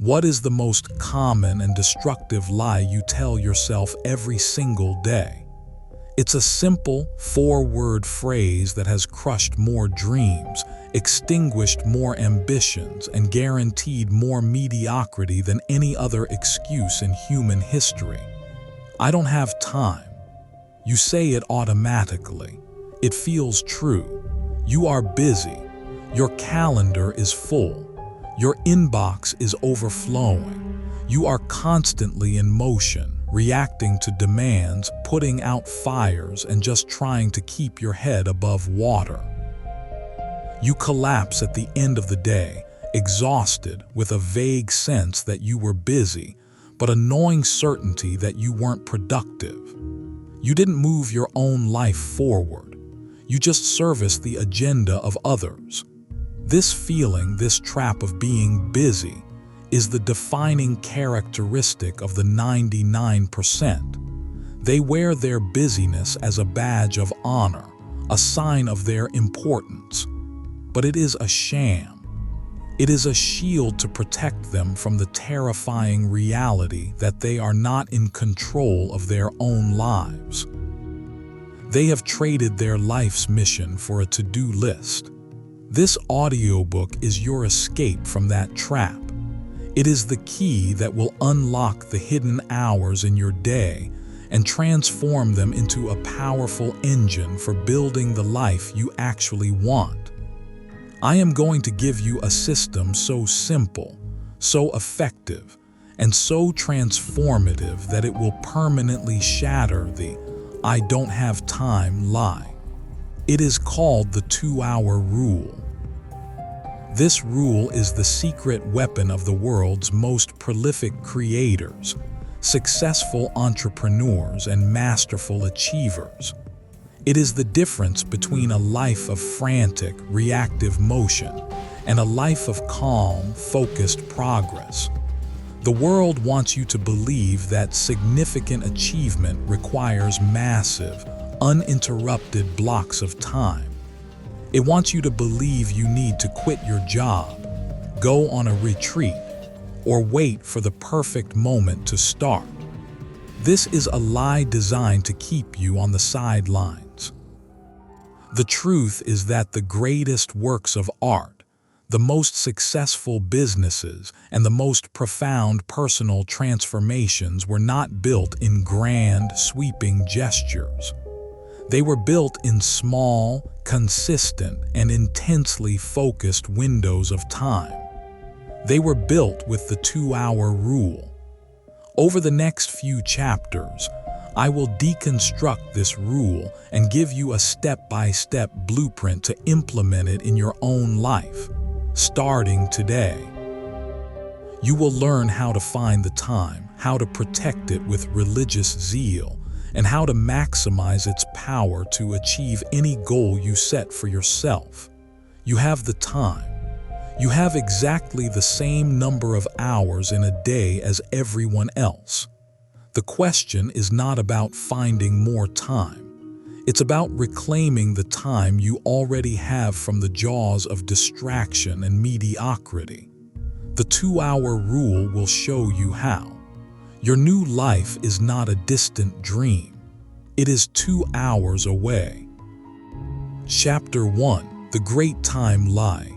What is the most common and destructive lie you tell yourself every single day? It's a simple, four-word phrase that has crushed more dreams, extinguished more ambitions, and guaranteed more mediocrity than any other excuse in human history. I don't have time. You say it automatically. It feels true. You are busy. Your calendar is full. Your inbox is overflowing. You are constantly in motion, reacting to demands, putting out fires, and just trying to keep your head above water. You collapse at the end of the day, exhausted, with a vague sense that you were busy, but a gnawing certainty that you weren't productive. You didn't move your own life forward. You just serviced the agenda of others. This feeling, this trap of being busy, is the defining characteristic of the 99%. They wear their busyness as a badge of honor, a sign of their importance. But it is a sham. It is a shield to protect them from the terrifying reality that they are not in control of their own lives. They have traded their life's mission for a to-do list. This audiobook is your escape from that trap. It is the key that will unlock the hidden hours in your day and transform them into a powerful engine for building the life you actually want. I am going to give you a system so simple, so effective, and so transformative that it will permanently shatter the "I don't have time" lie. It is called the 2-hour rule. This rule is the secret weapon of the world's most prolific creators, successful entrepreneurs, and masterful achievers. It is the difference between a life of frantic, reactive motion and a life of calm, focused progress. The world wants you to believe that significant achievement requires massive, uninterrupted blocks of time. It wants you to believe you need to quit your job, go on a retreat, or wait for the perfect moment to start. This is a lie designed to keep you on the sidelines. The truth is that the greatest works of art, the most successful businesses, and the most profound personal transformations were not built in grand, sweeping gestures. They were built in small, consistent, and intensely focused windows of time. They were built with the 2-hour rule. Over the next few chapters, I will deconstruct this rule and give you a step-by-step blueprint to implement it in your own life, starting today. You will learn how to find the time, how to protect it with religious zeal, and how to maximize its power to achieve any goal you set for yourself. You have the time. You have exactly the same number of hours in a day as everyone else. The question is not about finding more time. It's about reclaiming the time you already have from the jaws of distraction and mediocrity. The 2-hour rule will show you how. Your new life is not a distant dream. It is 2 hours away. Chapter 1: The Great Time Lie.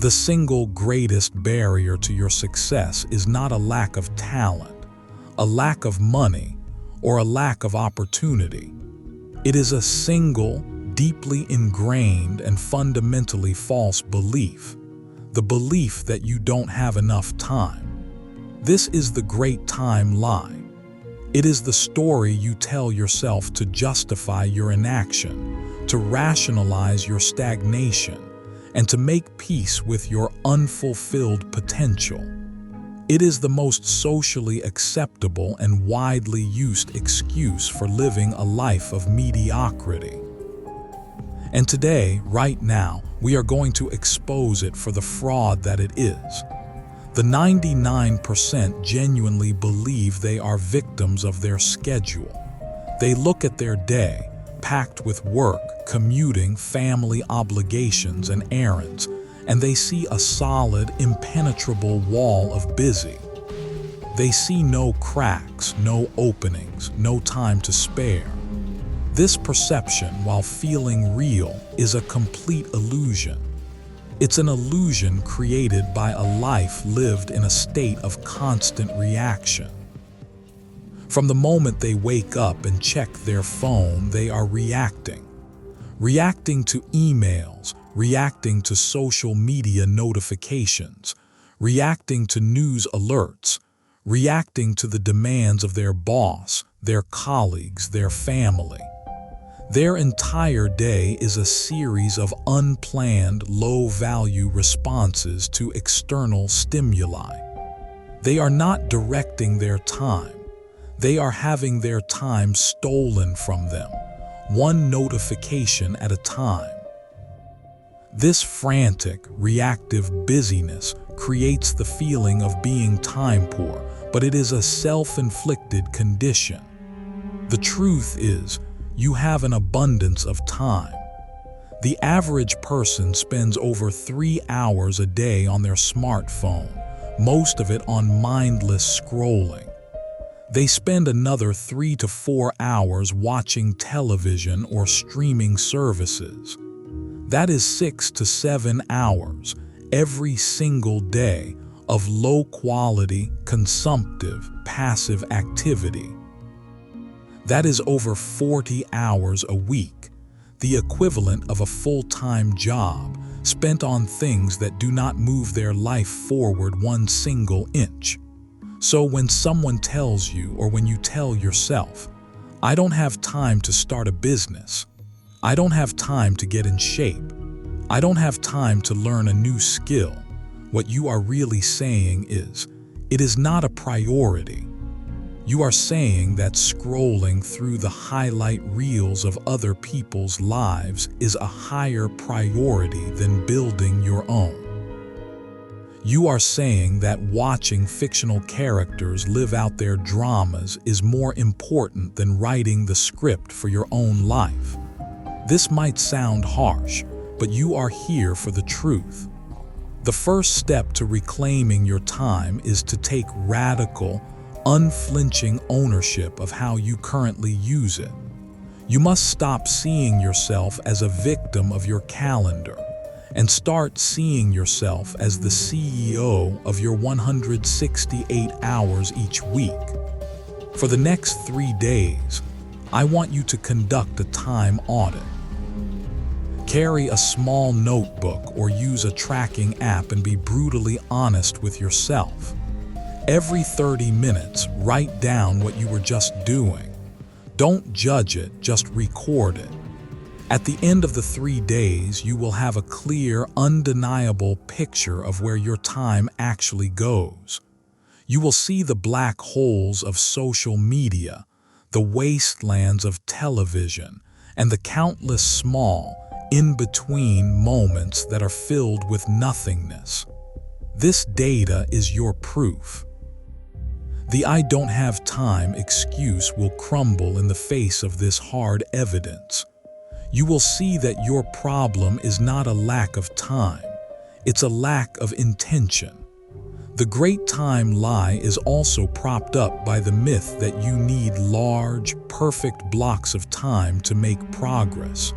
The single greatest barrier to your success is not a lack of talent, a lack of money, or a lack of opportunity. It is a single, deeply ingrained and fundamentally false belief, the belief that you don't have enough time. This is the great time lie. It is the story you tell yourself to justify your inaction, to rationalize your stagnation, and to make peace with your unfulfilled potential. It is the most socially acceptable and widely used excuse for living a life of mediocrity. And today, right now, we are going to expose it for the fraud that it is. The 99% genuinely believe they are victims of their schedule. They look at their day, packed with work, commuting, family obligations, and errands, and they see a solid, impenetrable wall of busy. They see no cracks, no openings, no time to spare. This perception, while feeling real, is a complete illusion. It's an illusion created by a life lived in a state of constant reaction. From the moment they wake up and check their phone, they are reacting. Reacting to emails, reacting to social media notifications, reacting to news alerts, reacting to the demands of their boss, their colleagues, their family. Their entire day is a series of unplanned, low-value responses to external stimuli. They are not directing their time. They are having their time stolen from them, one notification at a time. This frantic, reactive busyness creates the feeling of being time poor, but it is a self-inflicted condition. The truth is, you have an abundance of time. The average person spends over 3 hours a day on their smartphone, most of it on mindless scrolling. They spend another 3 to 4 hours watching television or streaming services. That is 6 to 7 hours every single day of low-quality, consumptive, passive activity. That is over 40 hours a week, the equivalent of a full-time job spent on things that do not move their life forward one single inch. So when someone tells you, or when you tell yourself, "I don't have time to start a business. I don't have time to get in shape. I don't have time to learn a new skill," what you are really saying is, it is not a priority. You are saying that scrolling through the highlight reels of other people's lives is a higher priority than building your own. You are saying that watching fictional characters live out their dramas is more important than writing the script for your own life. This might sound harsh, but you are here for the truth. The first step to reclaiming your time is to take radical, unflinching ownership of how you currently use it. You must stop seeing yourself as a victim of your calendar and start seeing yourself as the CEO of your 168 hours each week. For the next 3 days, I want you to conduct a time audit. Carry a small notebook or use a tracking app and be brutally honest with yourself. Every 30 minutes, write down what you were just doing. Don't judge it, just record it. At the end of the 3 days, you will have a clear, undeniable picture of where your time actually goes. You will see the black holes of social media, the wastelands of television, and the countless small, in-between moments that are filled with nothingness. This data is your proof. The "I don't have time" excuse will crumble in the face of this hard evidence. You will see that your problem is not a lack of time, it's a lack of intention. The great time lie is also propped up by the myth that you need large, perfect blocks of time to make progress.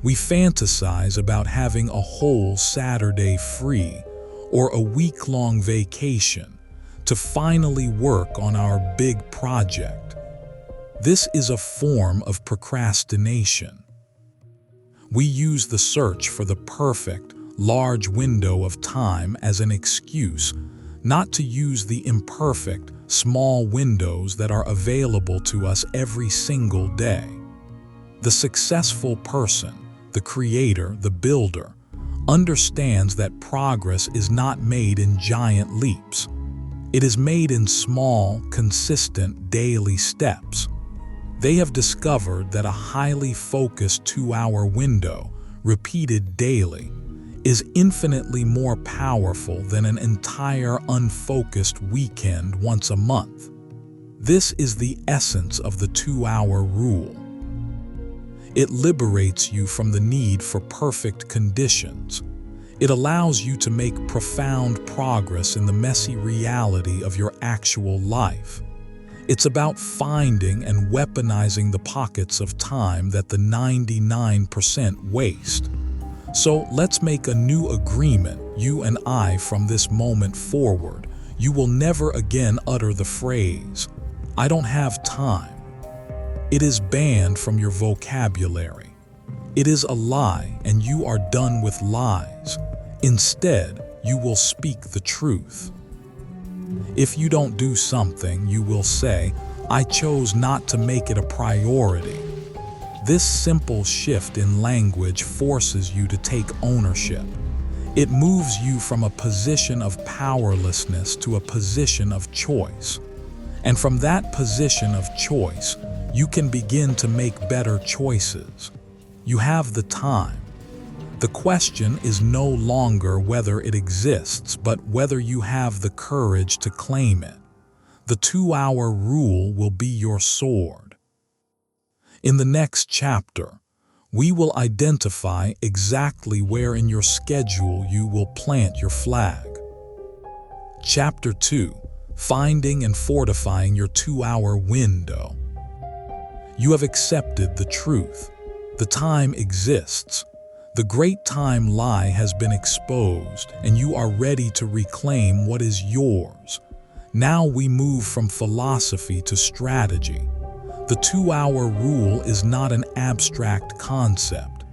We fantasize about having a whole Saturday free or a week-long vacation to finally work on our big project. This is a form of procrastination. We use the search for the perfect, large window of time as an excuse not to use the imperfect, small windows that are available to us every single day. The successful person, the creator, the builder, understands that progress is not made in giant leaps. It is made in small, consistent, daily steps. They have discovered that a highly focused 2-hour window, repeated daily, is infinitely more powerful than an entire unfocused weekend once a month. This is the essence of the 2-hour rule. It liberates you from the need for perfect conditions. It allows you to make profound progress in the messy reality of your actual life. It's about finding and weaponizing the pockets of time that the 99% waste. So let's make a new agreement, you and I, from this moment forward. You will never again utter the phrase, "I don't have time." It is banned from your vocabulary. It is a lie, and you are done with lies. Instead, you will speak the truth. If you don't do something, you will say, "I chose not to make it a priority." This simple shift in language forces you to take ownership. It moves you from a position of powerlessness to a position of choice. And from that position of choice, you can begin to make better choices. You have the time. The question is no longer whether it exists, but whether you have the courage to claim it. The 2-hour rule will be your sword. In the next chapter, we will identify exactly where in your schedule you will plant your flag. Chapter 2: Finding and Fortifying Your 2-Hour Window. You have accepted the truth. The time exists. The great time lie has been exposed, and you are ready to reclaim what is yours. Now we move from philosophy to strategy. The 2-hour rule is not an abstract concept.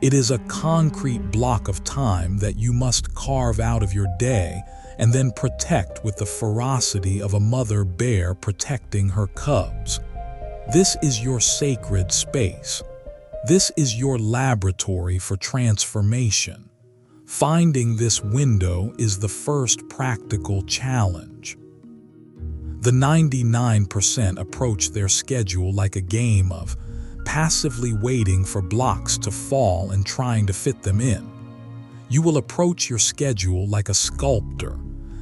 It is a concrete block of time that you must carve out of your day and then protect with the ferocity of a mother bear protecting her cubs. This is your sacred space. This is your laboratory for transformation. Finding this window is the first practical challenge. The 99% approach their schedule like a game of passively waiting for blocks to fall and trying to fit them in. You will approach your schedule like a sculptor,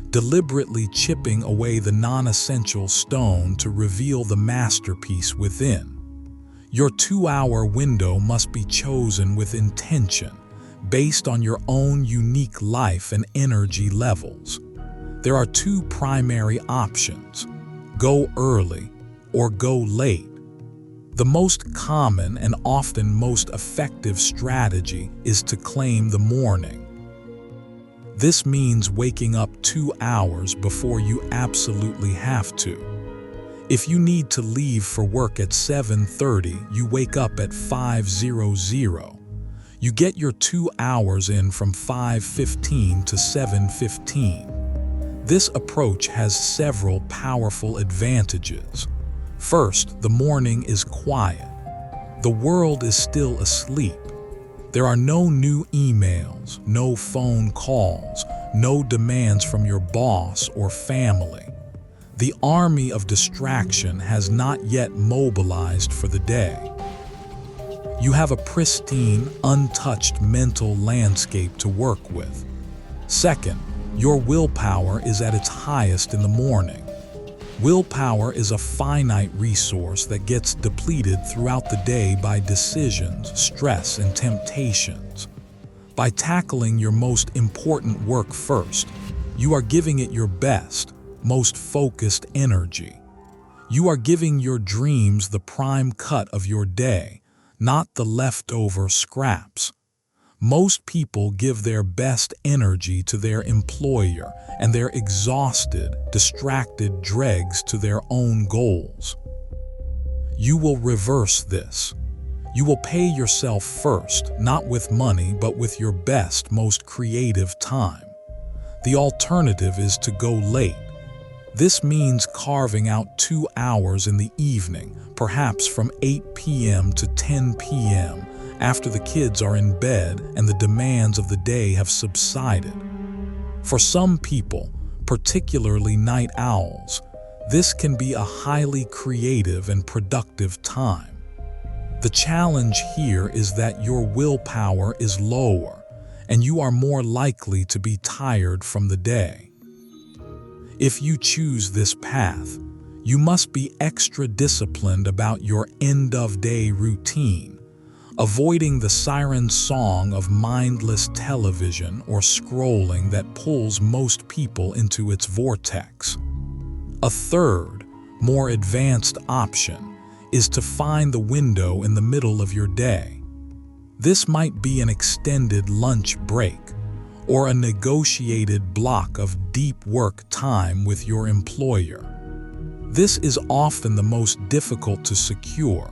deliberately chipping away the non-essential stone to reveal the masterpiece within. Your 2-hour window must be chosen with intention, based on your own unique life and energy levels. There are 2 primary options: go early or go late. The most common and often most effective strategy is to claim the morning. This means waking up 2 hours before you absolutely have to. If you need to leave for work at 7:30, you wake up at 5:00. You get your 2 hours in from 5:15 to 7:15. This approach has several powerful advantages. First, the morning is quiet. The world is still asleep. There are no new emails, no phone calls, no demands from your boss or family. The army of distraction has not yet mobilized for the day. You have a pristine, untouched mental landscape to work with. Second, your willpower is at its highest in the morning. Willpower is a finite resource that gets depleted throughout the day by decisions, stress, and temptations. By tackling your most important work first, you are giving it your best, most focused energy. You are giving your dreams the prime cut of your day, not the leftover scraps. Most people give their best energy to their employer and their exhausted, distracted dregs to their own goals. You will reverse this. You will pay yourself first, not with money, but with your best, most creative time. The alternative is to go late. This means carving out 2 hours in the evening, perhaps from 8 p.m. to 10 p.m., after the kids are in bed and the demands of the day have subsided. For some people, particularly night owls, this can be a highly creative and productive time. The challenge here is that your willpower is lower, and you are more likely to be tired from the day. If you choose this path, you must be extra disciplined about your end-of-day routine. avoiding the siren song of mindless television or scrolling that pulls most people into its vortex. A third, more advanced option is to find the window in the middle of your day. This might be an extended lunch break or a negotiated block of deep work time with your employer. This is often the most difficult to secure,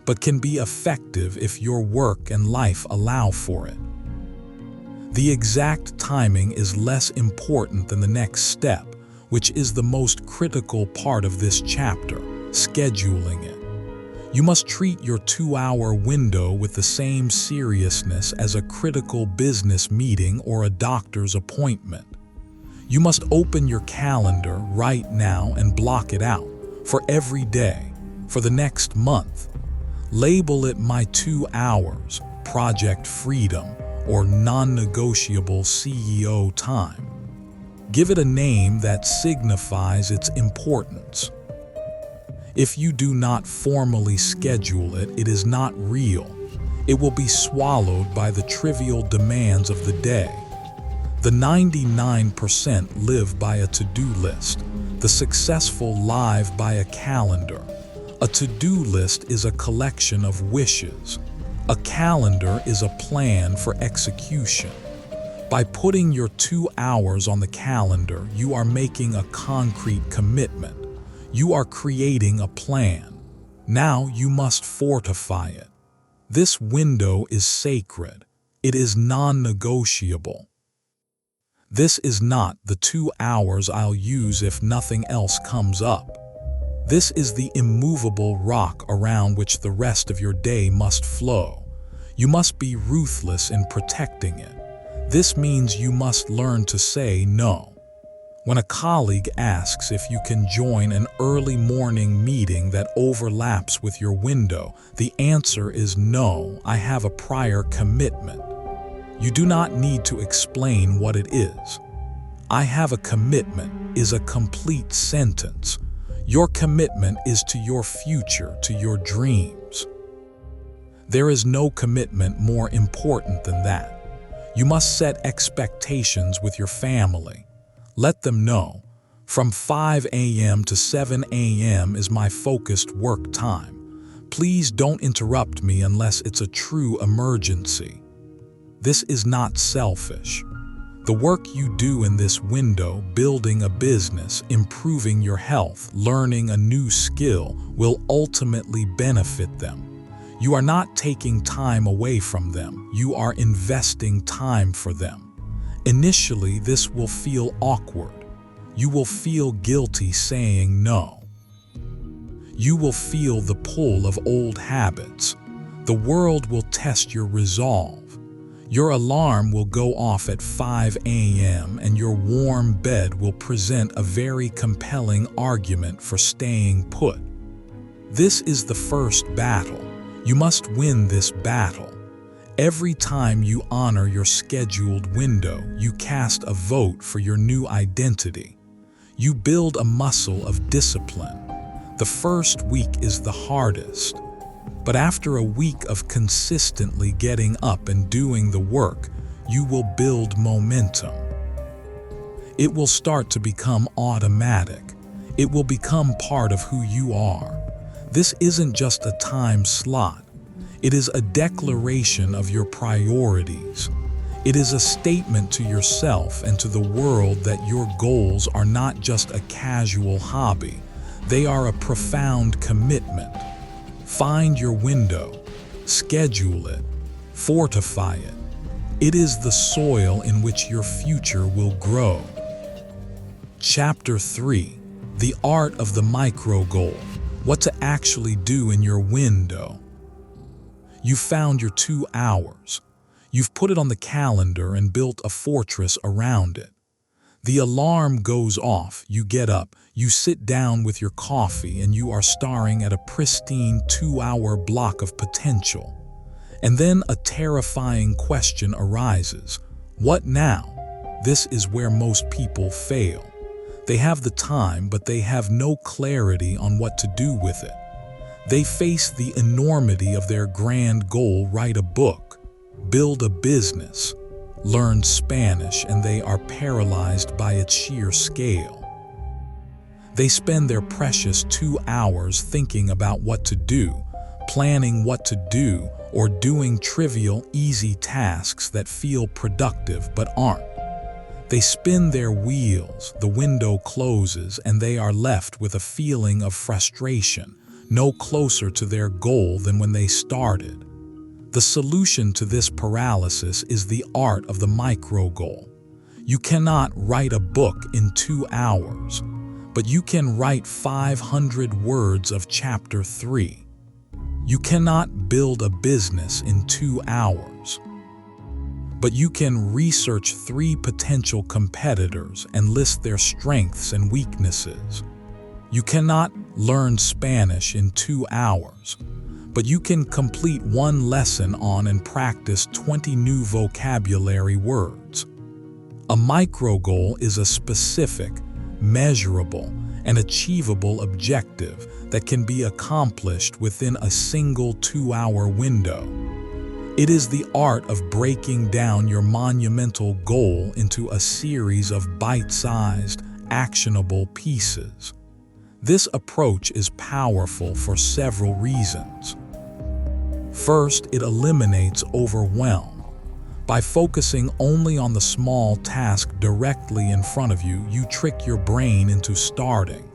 but can be effective if your work and life allow for it. The exact timing is less important than the next step, which is the most critical part of this chapter, scheduling it. You must treat your 2-hour window with the same seriousness as a critical business meeting or a doctor's appointment. You must open your calendar right now and block it out for every day, for the next month. Label it My 2 Hours, Project Freedom, or Non-Negotiable CEO Time. Give it a name that signifies its importance. If you do not formally schedule it, it is not real. It will be swallowed by the trivial demands of the day. The 99% live by a to-do list. The successful live by a calendar. A to-do list is a collection of wishes. A calendar is a plan for execution. By putting your 2 hours on the calendar, you are making a concrete commitment. You are creating a plan. Now you must fortify it. This window is sacred. It is non-negotiable. This is not the 2 hours I'll use if nothing else comes up. This is the immovable rock around which the rest of your day must flow. You must be ruthless in protecting it. This means you must learn to say no. When a colleague asks if you can join an early morning meeting that overlaps with your window, the answer is no, I have a prior commitment. You do not need to explain what it is. I have a commitment is a complete sentence. Your commitment is to your future, to your dreams. There is no commitment more important than that. You must set expectations with your family. Let them know, from 5 a.m. to 7 a.m. is my focused work time. Please don't interrupt me unless it's a true emergency. This is not selfish. The work you do in this window, building a business, improving your health, learning a new skill, will ultimately benefit them. You are not taking time away from them. You are investing time for them. Initially, this will feel awkward. You will feel guilty saying no. You will feel the pull of old habits. The world will test your resolve. Your alarm will go off at 5 a.m. and your warm bed will present a very compelling argument for staying put. This is the first battle. You must win this battle. Every time you honor your scheduled window, you cast a vote for your new identity. You build a muscle of discipline. The first week is the hardest. But after a week of consistently getting up and doing the work, you will build momentum. It will start to become automatic. It will become part of who you are. This isn't just a time slot. It is a declaration of your priorities. It is a statement to yourself and to the world that your goals are not just a casual hobby. They are a profound commitment. Find your window, schedule it, fortify it. It is the soil in which your future will grow. Chapter 3: The Art of the Micro Goal. What to actually do in your window. You found your 2 hours. You've put it on the calendar and built a fortress around it. The alarm goes off, you get up, you sit down with your coffee, and you are staring at a pristine 2-hour block of potential. And then a terrifying question arises. What now? This is where most people fail. They have the time, but they have no clarity on what to do with it. They face the enormity of their grand goal: write a book, build a business, learn Spanish, and they are paralyzed by its sheer scale. They spend their precious 2 hours thinking about what to do, planning what to do, or doing trivial, easy tasks that feel productive but aren't. They spin their wheels, the window closes, and they are left with a feeling of frustration, no closer to their goal than when they started. The solution to this paralysis is the art of the micro goal. You cannot write a book in 2 hours, but you can write 500 words of chapter 3. You cannot build a business in 2 hours, but you can research 3 potential competitors and list their strengths and weaknesses. You cannot learn Spanish in 2 hours, but you can complete 1 lesson on and practice 20 new vocabulary words. A micro goal is a specific, measurable, and achievable objective that can be accomplished within a single 2-hour window. It is the art of breaking down your monumental goal into a series of bite-sized, actionable pieces. This approach is powerful for several reasons. First, it eliminates overwhelm. By focusing only on the small task directly in front of you, you trick your brain into starting.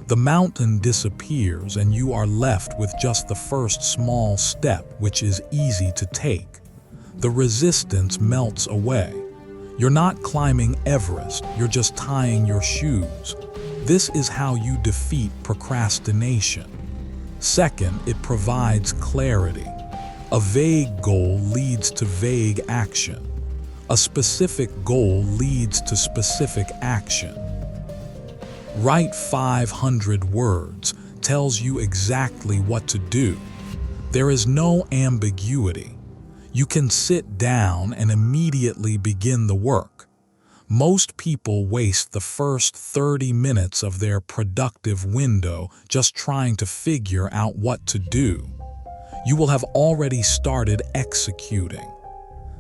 The mountain disappears and you are left with just the first small step, which is easy to take. The resistance melts away. You're not climbing Everest, you're just tying your shoes. This is how you defeat procrastination. Second, it provides clarity. A vague goal leads to vague action. A specific goal leads to specific action. Write 500 words tells you exactly what to do. There is no ambiguity. You can sit down and immediately begin the work. Most people waste the first 30 minutes of their productive window just trying to figure out what to do. You will have already started executing.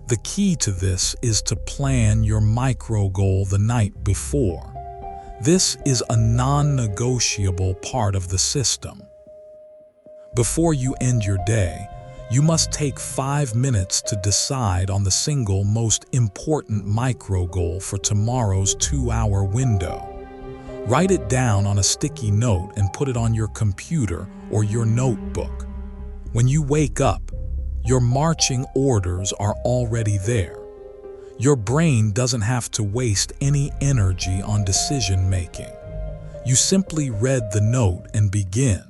The key to this is to plan your micro goal the night before. This is a non-negotiable part of the system. Before you end your day, you must take 5 minutes to decide on the single most important micro goal for tomorrow's 2-hour window. Write it down on a sticky note and put it on your computer or your notebook. When you wake up, your marching orders are already there. Your brain doesn't have to waste any energy on decision-making. You simply read the note and begin.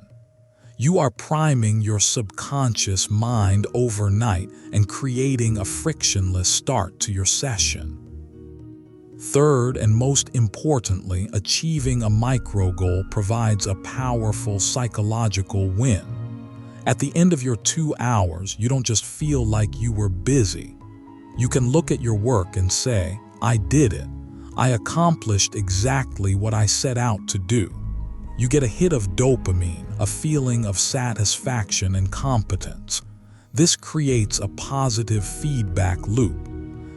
You are priming your subconscious mind overnight and creating a frictionless start to your session. Third, and most importantly, achieving a micro goal provides a powerful psychological win. At the end of your 2 hours, you don't just feel like you were busy. You can look at your work and say, I did it. I accomplished exactly what I set out to do. You get a hit of dopamine, a feeling of satisfaction and competence. This creates a positive feedback loop.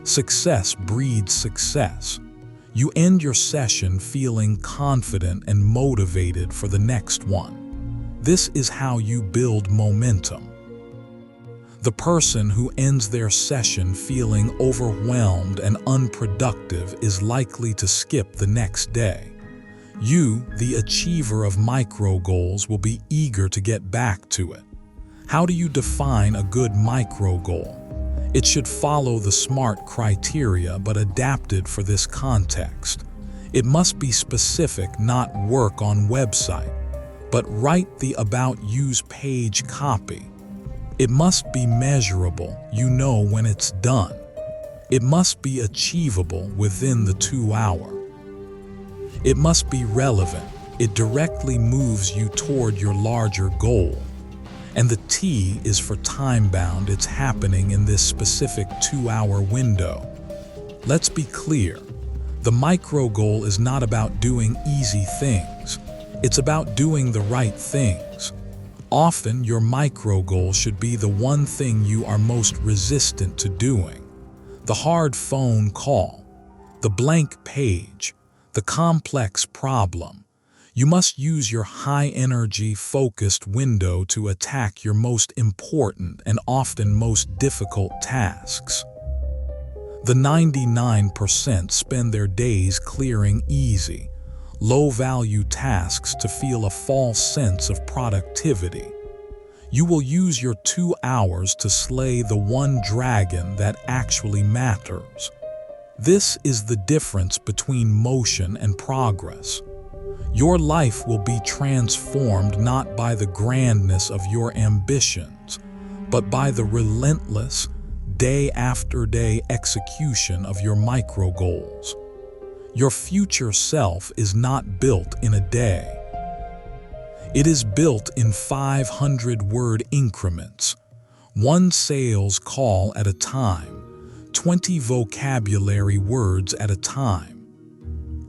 Success breeds success. You end your session feeling confident and motivated for the next one. This is how you build momentum. The person who ends their session feeling overwhelmed and unproductive is likely to skip the next day. You, the achiever of micro goals, will be eager to get back to it. How do you define a good micro goal? It should follow the SMART criteria but adapted for this context. It must be specific, not work on website, but write the About Use page copy. It must be measurable, you know when it's done. It must be achievable within the 2 hour. It must be relevant, it directly moves you toward your larger goal. And the T is for time-bound, it's happening in this specific 2-hour window. Let's be clear, the micro goal is not about doing easy things. It's about doing the right things. Often, your micro goal should be the one thing you are most resistant to doing. The hard phone call, the blank page, the complex problem. You must use your high-energy, focused window to attack your most important and often most difficult tasks. The 99% spend their days clearing easy, low-value tasks to feel a false sense of productivity. You will use your 2 hours to slay the one dragon that actually matters. This is the difference between motion and progress. Your life will be transformed not by the grandness of your ambitions, but by the relentless, day-after-day execution of your micro goals. Your future self is not built in a day. It is built in 500-word increments, one sales call at a time, 20 vocabulary words at a time.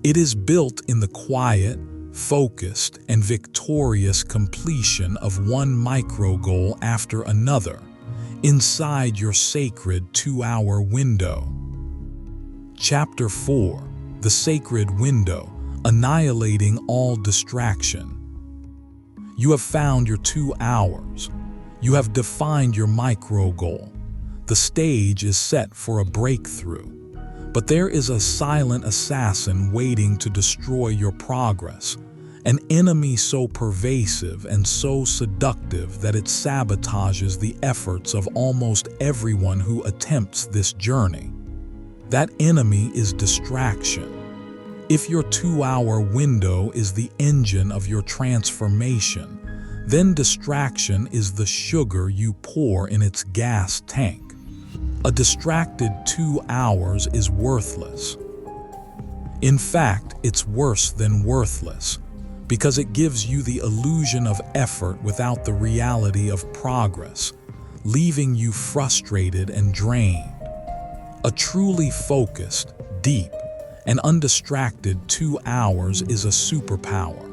It is built in the quiet, focused, and victorious completion of one micro goal after another, inside your sacred 2-hour window. Chapter 4: The Sacred Window, Annihilating All Distraction. You have found your 2 hours. You have defined your micro goal. The stage is set for a breakthrough. But there is a silent assassin waiting to destroy your progress, an enemy so pervasive and so seductive that it sabotages the efforts of almost everyone who attempts this journey. That enemy is distraction. If your 2-hour window is the engine of your transformation, then distraction is the sugar you pour in its gas tank. A distracted 2 hours is worthless. In fact, it's worse than worthless, because it gives you the illusion of effort without the reality of progress, leaving you frustrated and drained. A truly focused, deep, and undistracted 2 hours is a superpower.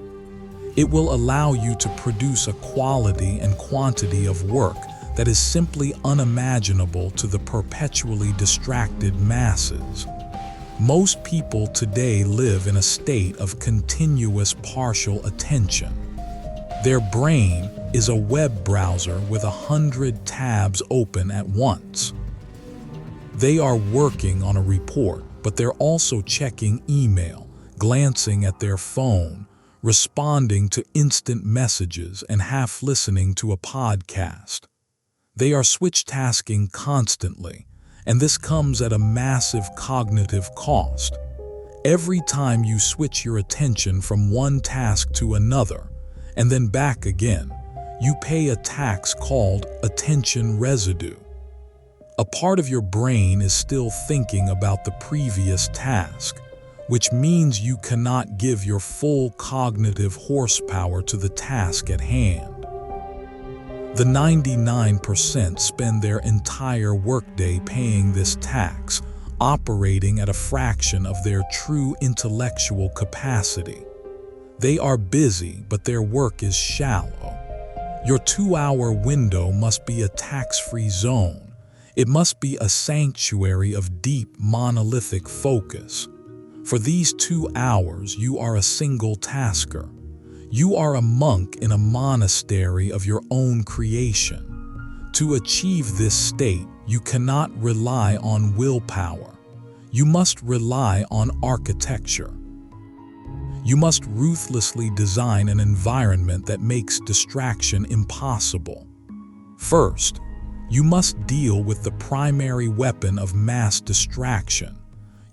It will allow you to produce a quality and quantity of work that is simply unimaginable to the perpetually distracted masses. Most people today live in a state of continuous partial attention. Their brain is a web browser with 100 tabs open at once. They are working on a report, but they're also checking email, glancing at their phone, responding to instant messages, and half listening to a podcast. They are switch-tasking constantly, and this comes at a massive cognitive cost. Every time you switch your attention from one task to another, and then back again, you pay a tax called attention residue. A part of your brain is still thinking about the previous task, which means you cannot give your full cognitive horsepower to the task at hand. The 99% spend their entire workday paying this tax, operating at a fraction of their true intellectual capacity. They are busy, but their work is shallow. Your 2-hour window must be a tax-free zone. It must be a sanctuary of deep, monolithic focus. For these 2 hours, you are a single tasker. You are a monk in a monastery of your own creation. To achieve this state, you cannot rely on willpower. You must rely on architecture. You must ruthlessly design an environment that makes distraction impossible. First, you must deal with the primary weapon of mass distraction,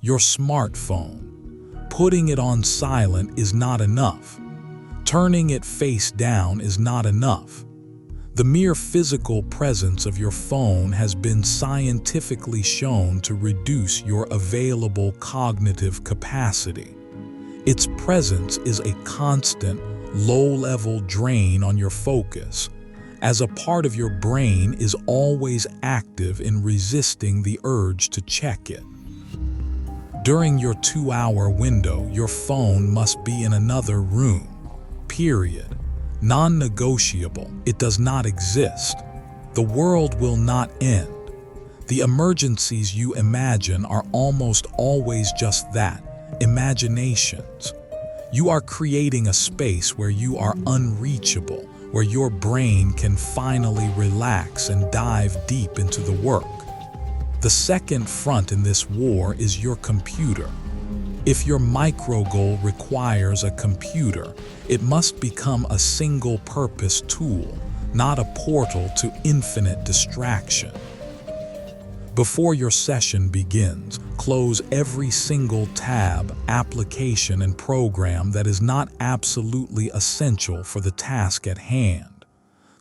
your smartphone. Putting it on silent is not enough. Turning it face down is not enough. The mere physical presence of your phone has been scientifically shown to reduce your available cognitive capacity. Its presence is a constant, low-level drain on your focus, as a part of your brain is always active in resisting the urge to check it. During your 2-hour window, your phone must be in another room. Period. Non-negotiable. It does not exist. The world will not end. The emergencies you imagine are almost always just that, imaginations. You are creating a space where you are unreachable, where your brain can finally relax and dive deep into the work. The second front in this war is your computer. If your micro goal requires a computer, it must become a single-purpose tool, not a portal to infinite distraction. Before your session begins, close every single tab, application, and program that is not absolutely essential for the task at hand.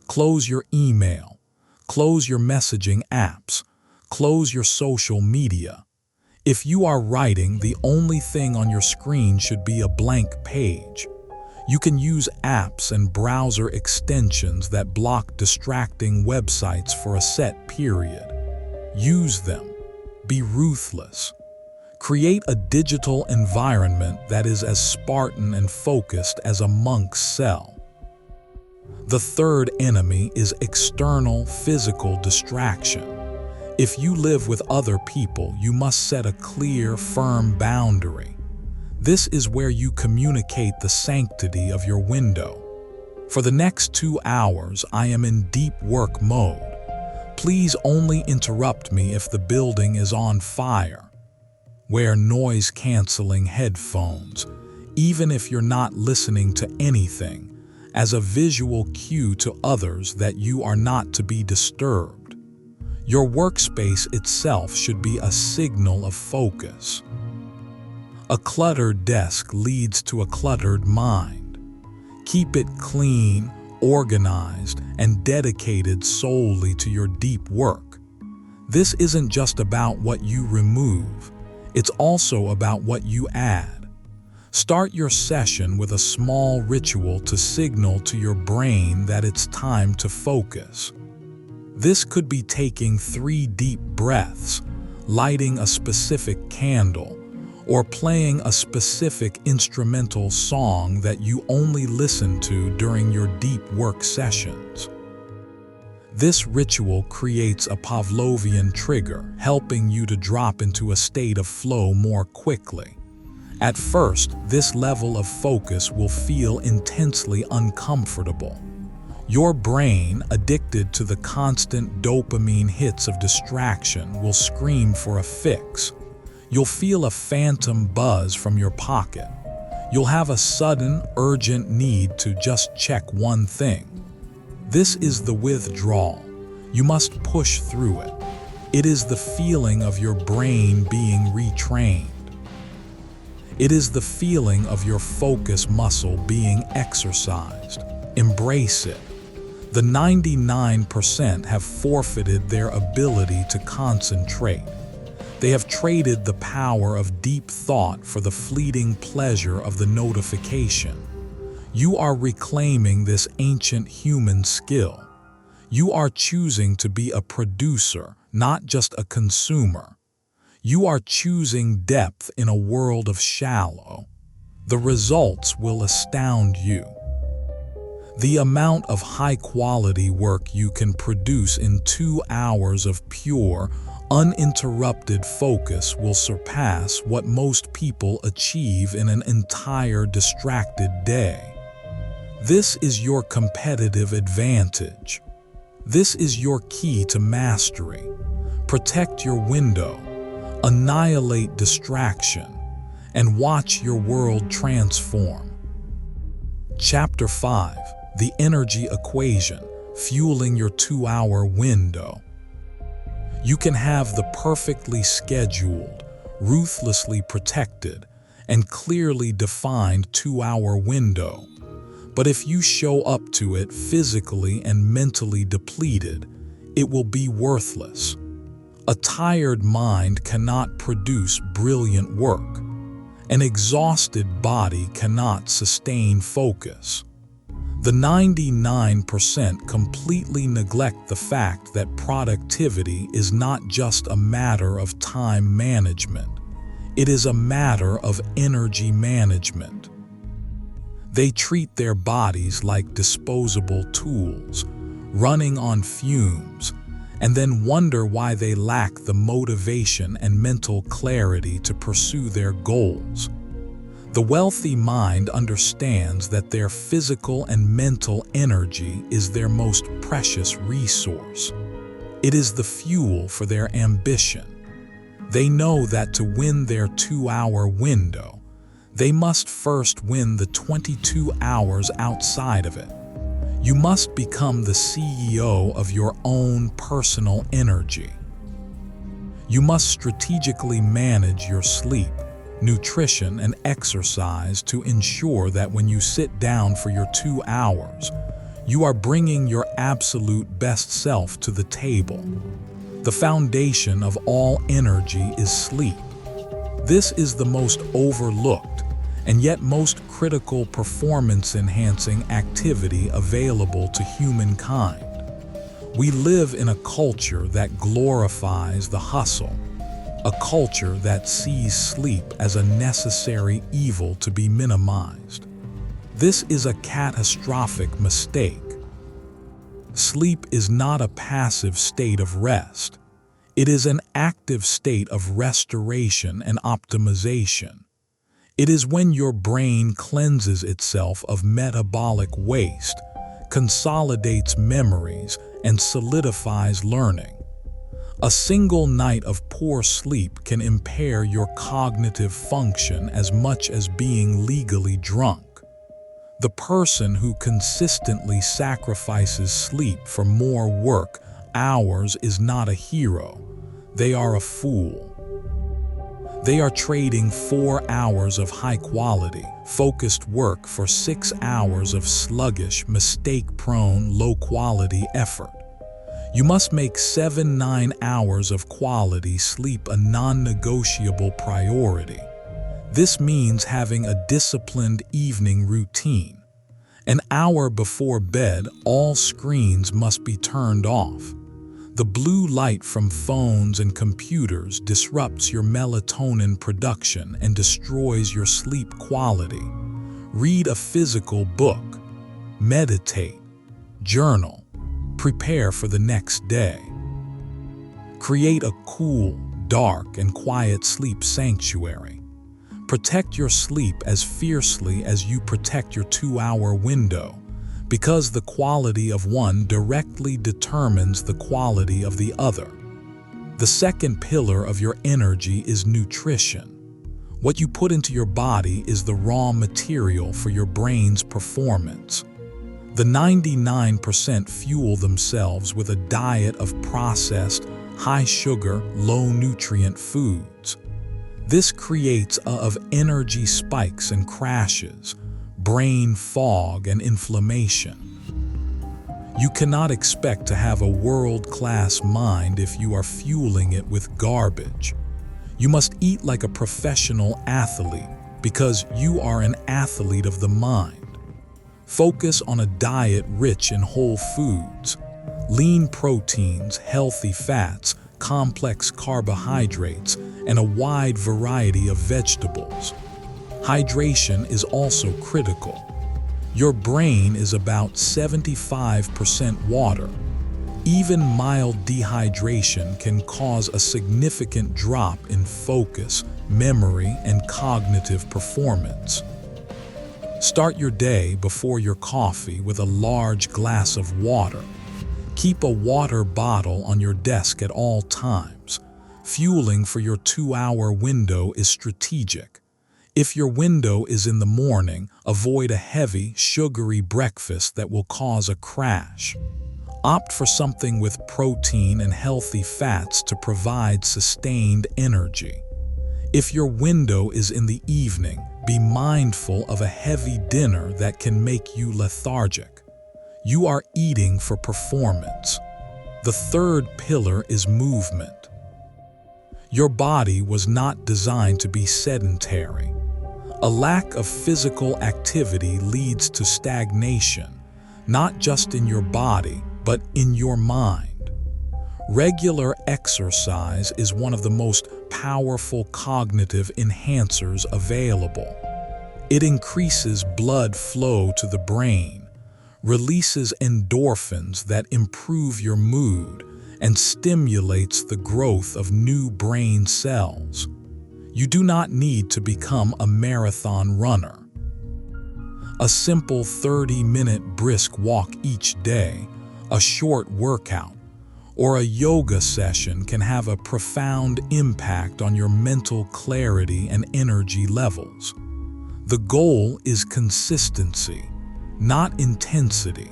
Close your email. Close your messaging apps. Close your social media. If you are writing, the only thing on your screen should be a blank page. You can use apps and browser extensions that block distracting websites for a set period. Use them. Be ruthless. Create a digital environment that is as Spartan and focused as a monk's cell. The third enemy is external physical distraction. If you live with other people, you must set a clear, firm boundary. This is where you communicate the sanctity of your window. For the next 2 hours, I am in deep work mode. Please only interrupt me if the building is on fire. Wear noise-canceling headphones, even if you're not listening to anything, as a visual cue to others that you are not to be disturbed. Your workspace itself should be a signal of focus. A cluttered desk leads to a cluttered mind. Keep it clean, organized, and dedicated solely to your deep work. This isn't just about what you remove, it's also about what you add. Start your session with a small ritual to signal to your brain that it's time to focus. This could be taking 3 deep breaths, lighting a specific candle, or playing a specific instrumental song that you only listen to during your deep work sessions. This ritual creates a Pavlovian trigger, helping you to drop into a state of flow more quickly. At first, this level of focus will feel intensely uncomfortable. Your brain, addicted to the constant dopamine hits of distraction, will scream for a fix. You'll feel a phantom buzz from your pocket. You'll have a sudden, urgent need to just check one thing. This is the withdrawal. You must push through it. It is the feeling of your brain being retrained. It is the feeling of your focus muscle being exercised. Embrace it. The 99% have forfeited their ability to concentrate. They have traded the power of deep thought for the fleeting pleasure of the notification. You are reclaiming this ancient human skill. You are choosing to be a producer, not just a consumer. You are choosing depth in a world of shallow. The results will astound you. The amount of high-quality work you can produce in 2 hours of pure, uninterrupted focus will surpass what most people achieve in an entire distracted day. This is your competitive advantage. This is your key to mastery. Protect your window, annihilate distraction, and watch your world transform. Chapter 5: The Energy Equation, Fueling Your 2-Hour Window. You can have the perfectly scheduled, ruthlessly protected, and clearly defined 2-hour window. But if you show up to it physically and mentally depleted, it will be worthless. A tired mind cannot produce brilliant work. An exhausted body cannot sustain focus. The 99% completely neglect the fact that productivity is not just a matter of time management. It is a matter of energy management. They treat their bodies like disposable tools, running on fumes, and then wonder why they lack the motivation and mental clarity to pursue their goals. The wealthy mind understands that their physical and mental energy is their most precious resource. It is the fuel for their ambition. They know that to win their 2-hour window, they must first win the 22 hours outside of it. You must become the CEO of your own personal energy. You must strategically manage your sleep, nutrition, and exercise to ensure that when you sit down for your 2 hours, you are bringing your absolute best self to the table. The foundation of all energy is sleep. This is the most overlooked and yet most critical performance-enhancing activity available to humankind. We live in a culture that glorifies the hustle, a culture that sees sleep as a necessary evil to be minimized. This is a catastrophic mistake. Sleep is not a passive state of rest. It is an active state of restoration and optimization. It is when your brain cleanses itself of metabolic waste, consolidates memories, and solidifies learning. A single night of poor sleep can impair your cognitive function as much as being legally drunk. The person who consistently sacrifices sleep for more work hours is not a hero. They are a fool. They are trading 4 hours of high-quality, focused work for 6 hours of sluggish, mistake-prone, low-quality effort. You must make 7-9 hours of quality sleep a non-negotiable priority. This means having a disciplined evening routine. An hour before bed, all screens must be turned off. The blue light from phones and computers disrupts your melatonin production and destroys your sleep quality. Read a physical book. Meditate. Journal. Prepare for the next day. Create a cool, dark, and quiet sleep sanctuary. Protect your sleep as fiercely as you protect your 2-hour window, because the quality of one directly determines the quality of the other. The second pillar of your energy is nutrition. What you put into your body is the raw material for your brain's performance. The 99% fuel themselves with a diet of processed, high-sugar, low-nutrient foods. This creates of energy spikes and crashes, brain fog, and inflammation. You cannot expect to have a world-class mind if you are fueling it with garbage. You must eat like a professional athlete because you are an athlete of the mind. Focus on a diet rich in whole foods, lean proteins, healthy fats, complex carbohydrates, and a wide variety of vegetables. Hydration is also critical. Your brain is about 75% water. Even mild dehydration can cause a significant drop in focus, memory, and cognitive performance. Start your day before your coffee with a large glass of water. Keep a water bottle on your desk at all times. Fueling for your 2-hour window is strategic. If your window is in the morning, avoid a heavy, sugary breakfast that will cause a crash. Opt for something with protein and healthy fats to provide sustained energy. If your window is in the evening, be mindful of a heavy dinner that can make you lethargic. You are eating for performance. The third pillar is movement. Your body was not designed to be sedentary. A lack of physical activity leads to stagnation, not just in your body, but in your mind. Regular exercise is one of the most powerful cognitive enhancers available. It increases blood flow to the brain, releases endorphins that improve your mood, and stimulates the growth of new brain cells. You do not need to become a marathon runner. A simple 30-minute brisk walk each day, a short workout, or a yoga session can have a profound impact on your mental clarity and energy levels. The goal is consistency, not intensity.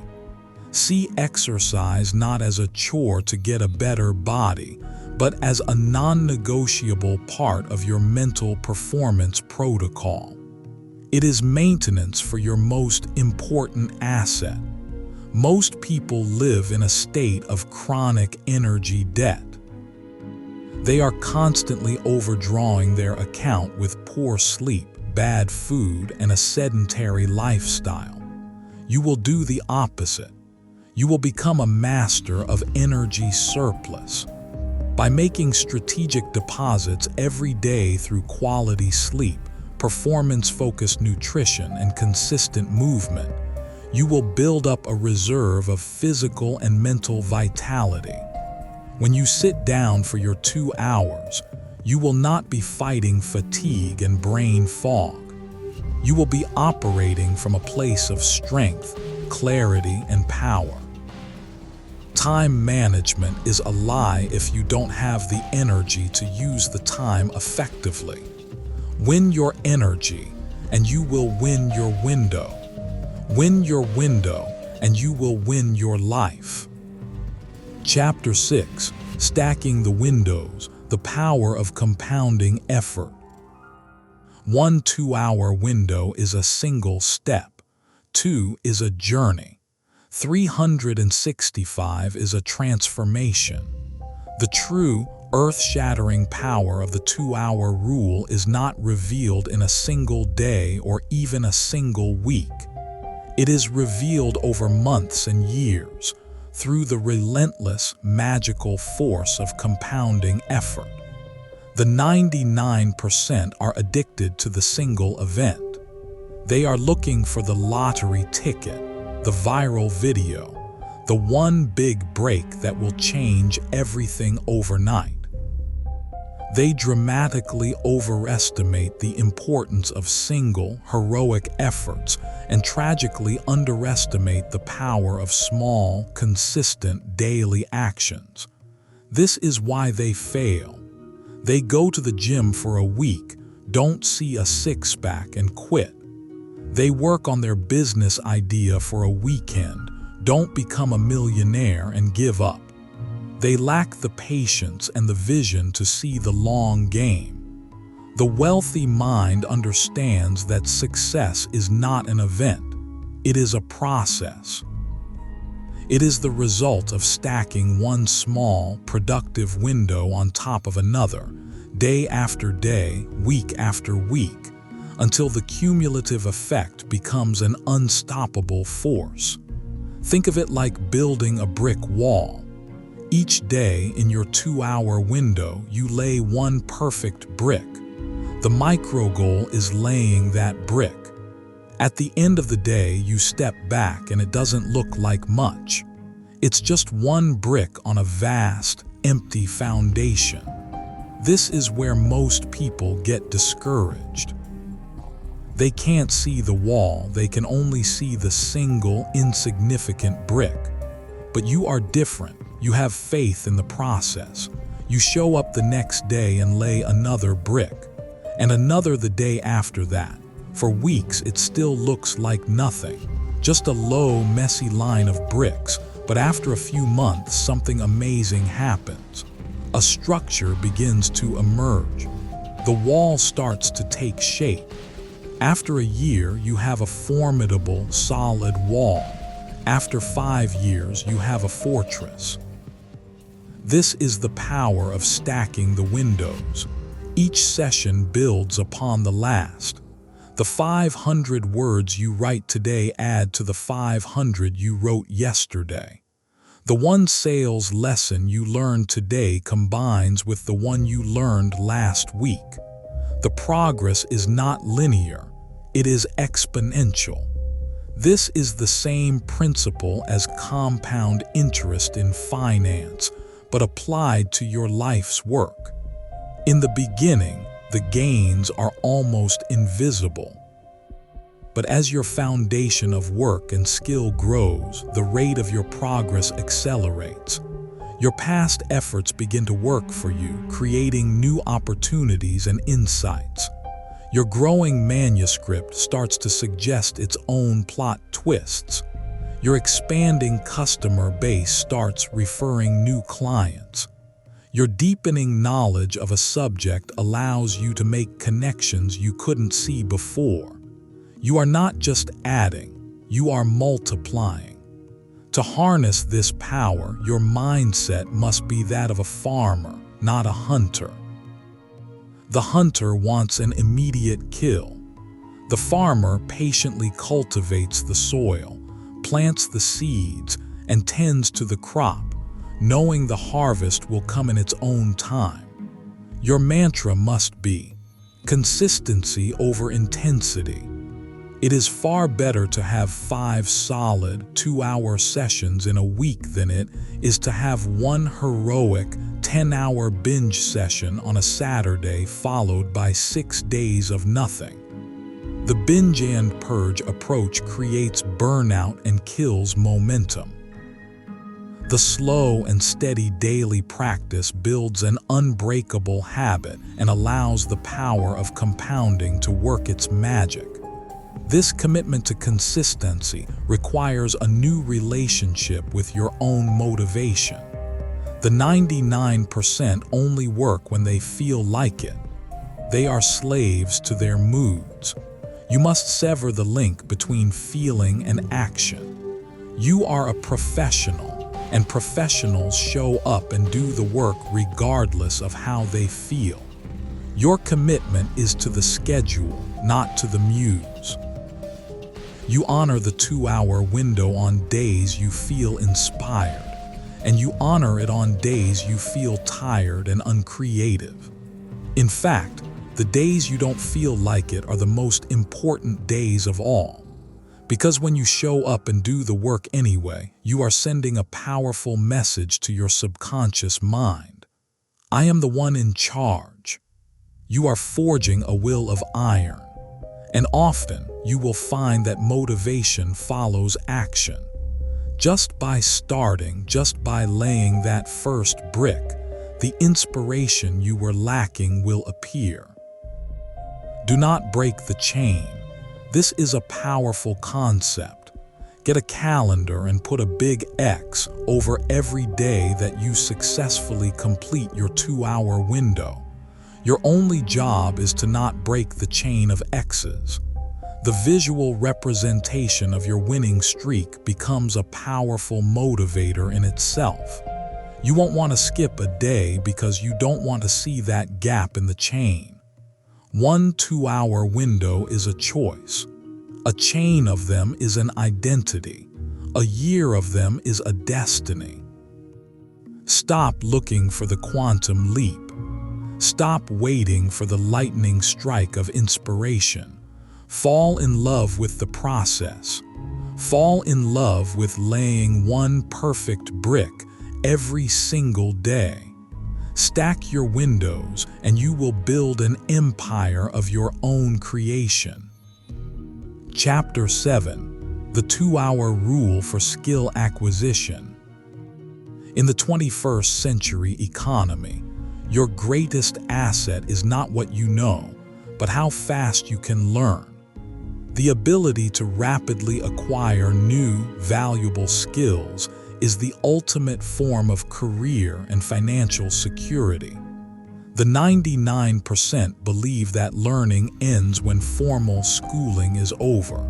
See exercise not as a chore to get a better body, but as a non-negotiable part of your mental performance protocol. It is maintenance for your most important asset. Most people live in a state of chronic energy debt. They are constantly overdrawing their account with poor sleep, bad food, and a sedentary lifestyle. You will do the opposite. You will become a master of energy surplus. By making strategic deposits every day through quality sleep, performance-focused nutrition, and consistent movement, you will build up a reserve of physical and mental vitality. When you sit down for your 2 hours, you will not be fighting fatigue and brain fog. You will be operating from a place of strength, clarity, and power. Time management is a lie if you don't have the energy to use the time effectively. Win your energy, and you will win your window. Win your window, and you will win your life. Chapter 6: Stacking the Windows, the Power of Compounding Effort. One 2-hour window is a single step. 2 is a journey. 365 is a transformation. The true, earth-shattering power of the 2-hour rule is not revealed in a single day or even a single week. It is revealed over months and years through the relentless, magical force of compounding effort. The 99% are addicted to the single event. They are looking for the lottery ticket, the viral video, the one big break that will change everything overnight. They dramatically overestimate the importance of single, heroic efforts and tragically underestimate the power of small, consistent, daily actions. This is why they fail. They go to the gym for a week, don't see a six-pack, and quit. They work on their business idea for a weekend, don't become a millionaire, and give up. They lack the patience and the vision to see the long game. The wealthy mind understands that success is not an event. It is a process. It is the result of stacking one small, productive window on top of another, day after day, week after week, until the cumulative effect becomes an unstoppable force. Think of it like building a brick wall. Each day in your 2-hour window, you lay one perfect brick. The micro goal is laying that brick. At the end of the day, you step back and it doesn't look like much. It's just one brick on a vast, empty foundation. This is where most people get discouraged. They can't see the wall, they can only see the single, insignificant brick. But you are different. You have faith in the process. You show up the next day and lay another brick, and another the day after that. For weeks, it still looks like nothing, just a low, messy line of bricks. But after a few months, something amazing happens. A structure begins to emerge. The wall starts to take shape. After a year, you have a formidable, solid wall. After 5 years, you have a fortress. This is the power of stacking the windows. Each session builds upon the last. The 500 words you write today add to the 500 you wrote yesterday. The one sales lesson you learned today combines with the one you learned last week. The progress is not linear. It is exponential. This is the same principle as compound interest in finance, but applied to your life's work. In the beginning, the gains are almost invisible. But as your foundation of work and skill grows, the rate of your progress accelerates. Your past efforts begin to work for you, creating new opportunities and insights. Your growing manuscript starts to suggest its own plot twists. Your expanding customer base starts referring new clients. Your deepening knowledge of a subject allows you to make connections you couldn't see before. You are not just adding, you are multiplying. To harness this power, your mindset must be that of a farmer, not a hunter. The hunter wants an immediate kill. The farmer patiently cultivates the soil, plants the seeds, and tends to the crop, knowing the harvest will come in its own time. Your mantra must be consistency over intensity. It is far better to have 5 solid 2-hour sessions in a week than it is to have one heroic 10-hour binge session on a Saturday followed by 6 days of nothing. The binge and purge approach creates burnout and kills momentum. The slow and steady daily practice builds an unbreakable habit and allows the power of compounding to work its magic. This commitment to consistency requires a new relationship with your own motivation. The 99% only work when they feel like it. They are slaves to their moods. You must sever the link between feeling and action. You are a professional, and professionals show up and do the work regardless of how they feel. Your commitment is to the schedule, not to the muse. You honor the 2-hour window on days you feel inspired, and you honor it on days you feel tired and uncreative. In fact, the days you don't feel like it are the most important days of all. Because when you show up and do the work anyway, you are sending a powerful message to your subconscious mind. I am the one in charge. You are forging a will of iron. And often, you will find that motivation follows action. Just by starting, just by laying that first brick, the inspiration you were lacking will appear. Do not break the chain. This is a powerful concept. Get a calendar and put a big X over every day that you successfully complete your 2-hour window. Your only job is to not break the chain of X's. The visual representation of your winning streak becomes a powerful motivator in itself. You won't want to skip a day because you don't want to see that gap in the chain. One 2-hour window is a choice. A chain of them is an identity. A year of them is a destiny. Stop looking for the quantum leap. Stop waiting for the lightning strike of inspiration. Fall in love with the process. Fall in love with laying one perfect brick every single day. Stack your windows and you will build an empire of your own creation. Chapter 7: The 2-Hour Rule for Skill Acquisition. In the 21st century economy, your greatest asset is not what you know, but how fast you can learn. The ability to rapidly acquire new, valuable skills is the ultimate form of career and financial security. The 99% believe that learning ends when formal schooling is over.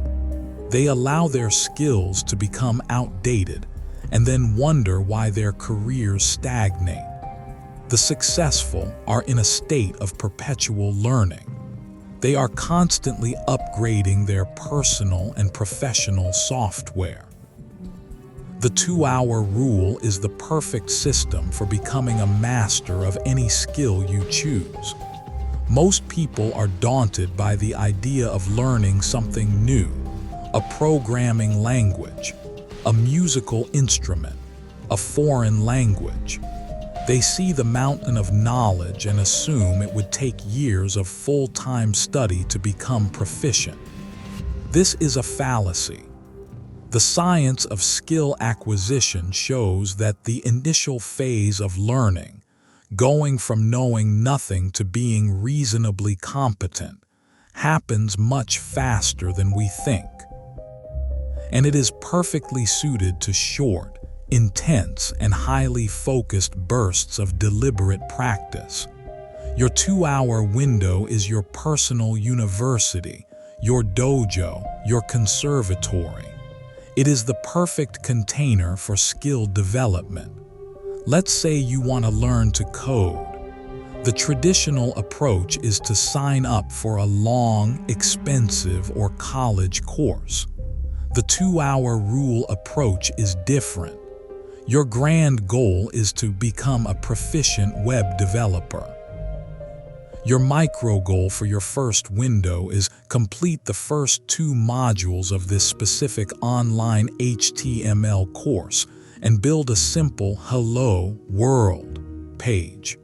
They allow their skills to become outdated and then wonder why their careers stagnate. The successful are in a state of perpetual learning. They are constantly upgrading their personal and professional software. The 2-hour rule is the perfect system for becoming a master of any skill you choose. Most people are daunted by the idea of learning something new, a programming language, a musical instrument, a foreign language. They see the mountain of knowledge and assume it would take years of full-time study to become proficient. This is a fallacy. The science of skill acquisition shows that the initial phase of learning, going from knowing nothing to being reasonably competent, happens much faster than we think. And it is perfectly suited to short, intense, and highly focused bursts of deliberate practice. Your 2-hour window is your personal university, your dojo, your conservatory. It is the perfect container for skill development. Let's say you want to learn to code. The traditional approach is to sign up for a long, expensive, or college course. The 2-hour rule approach is different. Your grand goal is to become a proficient web developer. Your micro goal for your first window is complete the first 2 modules of this specific online HTML course and build a simple Hello World page.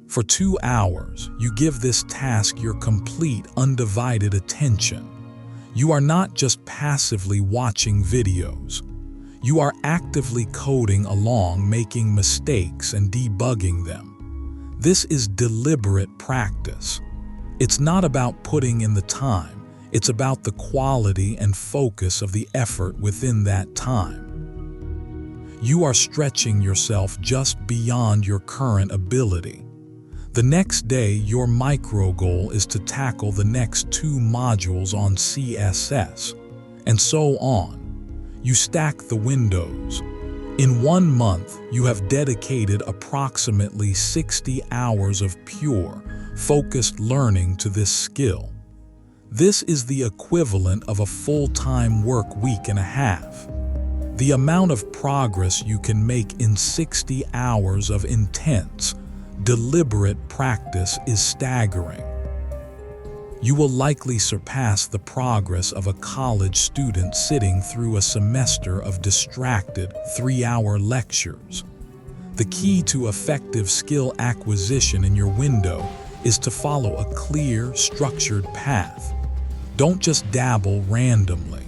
For 2 hours, you give this task your complete, undivided attention. You are not just passively watching videos. You are actively coding along, making mistakes and debugging them. This is deliberate practice. It's not about putting in the time, it's about the quality and focus of the effort within that time. You are stretching yourself just beyond your current ability. The next day, your micro goal is to tackle the next 2 modules on CSS, and so on. You stack the windows. In 1 month, you have dedicated approximately 60 hours of pure, focused learning to this skill. This is the equivalent of a full-time work week and a half. The amount of progress you can make in 60 hours of intense, deliberate practice is staggering. You will likely surpass the progress of a college student sitting through a semester of distracted 3-hour lectures. The key to effective skill acquisition in your window is to follow a clear, structured path. Don't just dabble randomly.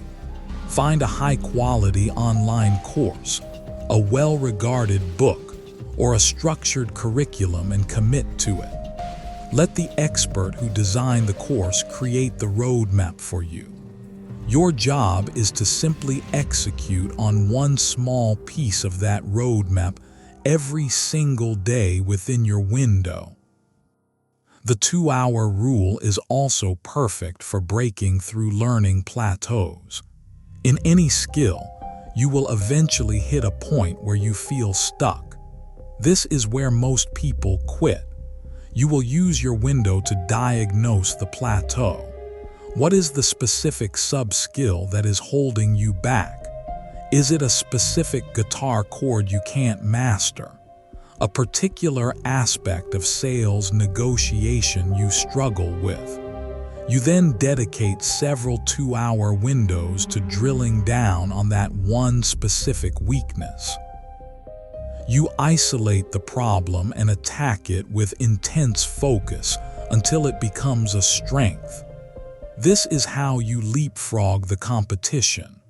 Find a high-quality online course, a well-regarded book, or a structured curriculum and commit to it. Let the expert who designed the course create the roadmap for you. Your job is to simply execute on one small piece of that roadmap every single day within your window. The 2-hour rule is also perfect for breaking through learning plateaus. In any skill, you will eventually hit a point where you feel stuck. This is where most people quit. You will use your window to diagnose the plateau. What is the specific sub-skill that is holding you back? Is it a specific guitar chord you can't master? A particular aspect of sales negotiation you struggle with? You then dedicate several 2-hour windows to drilling down on that one specific weakness. You isolate the problem and attack it with intense focus until it becomes a strength. This is how you leapfrog the competition.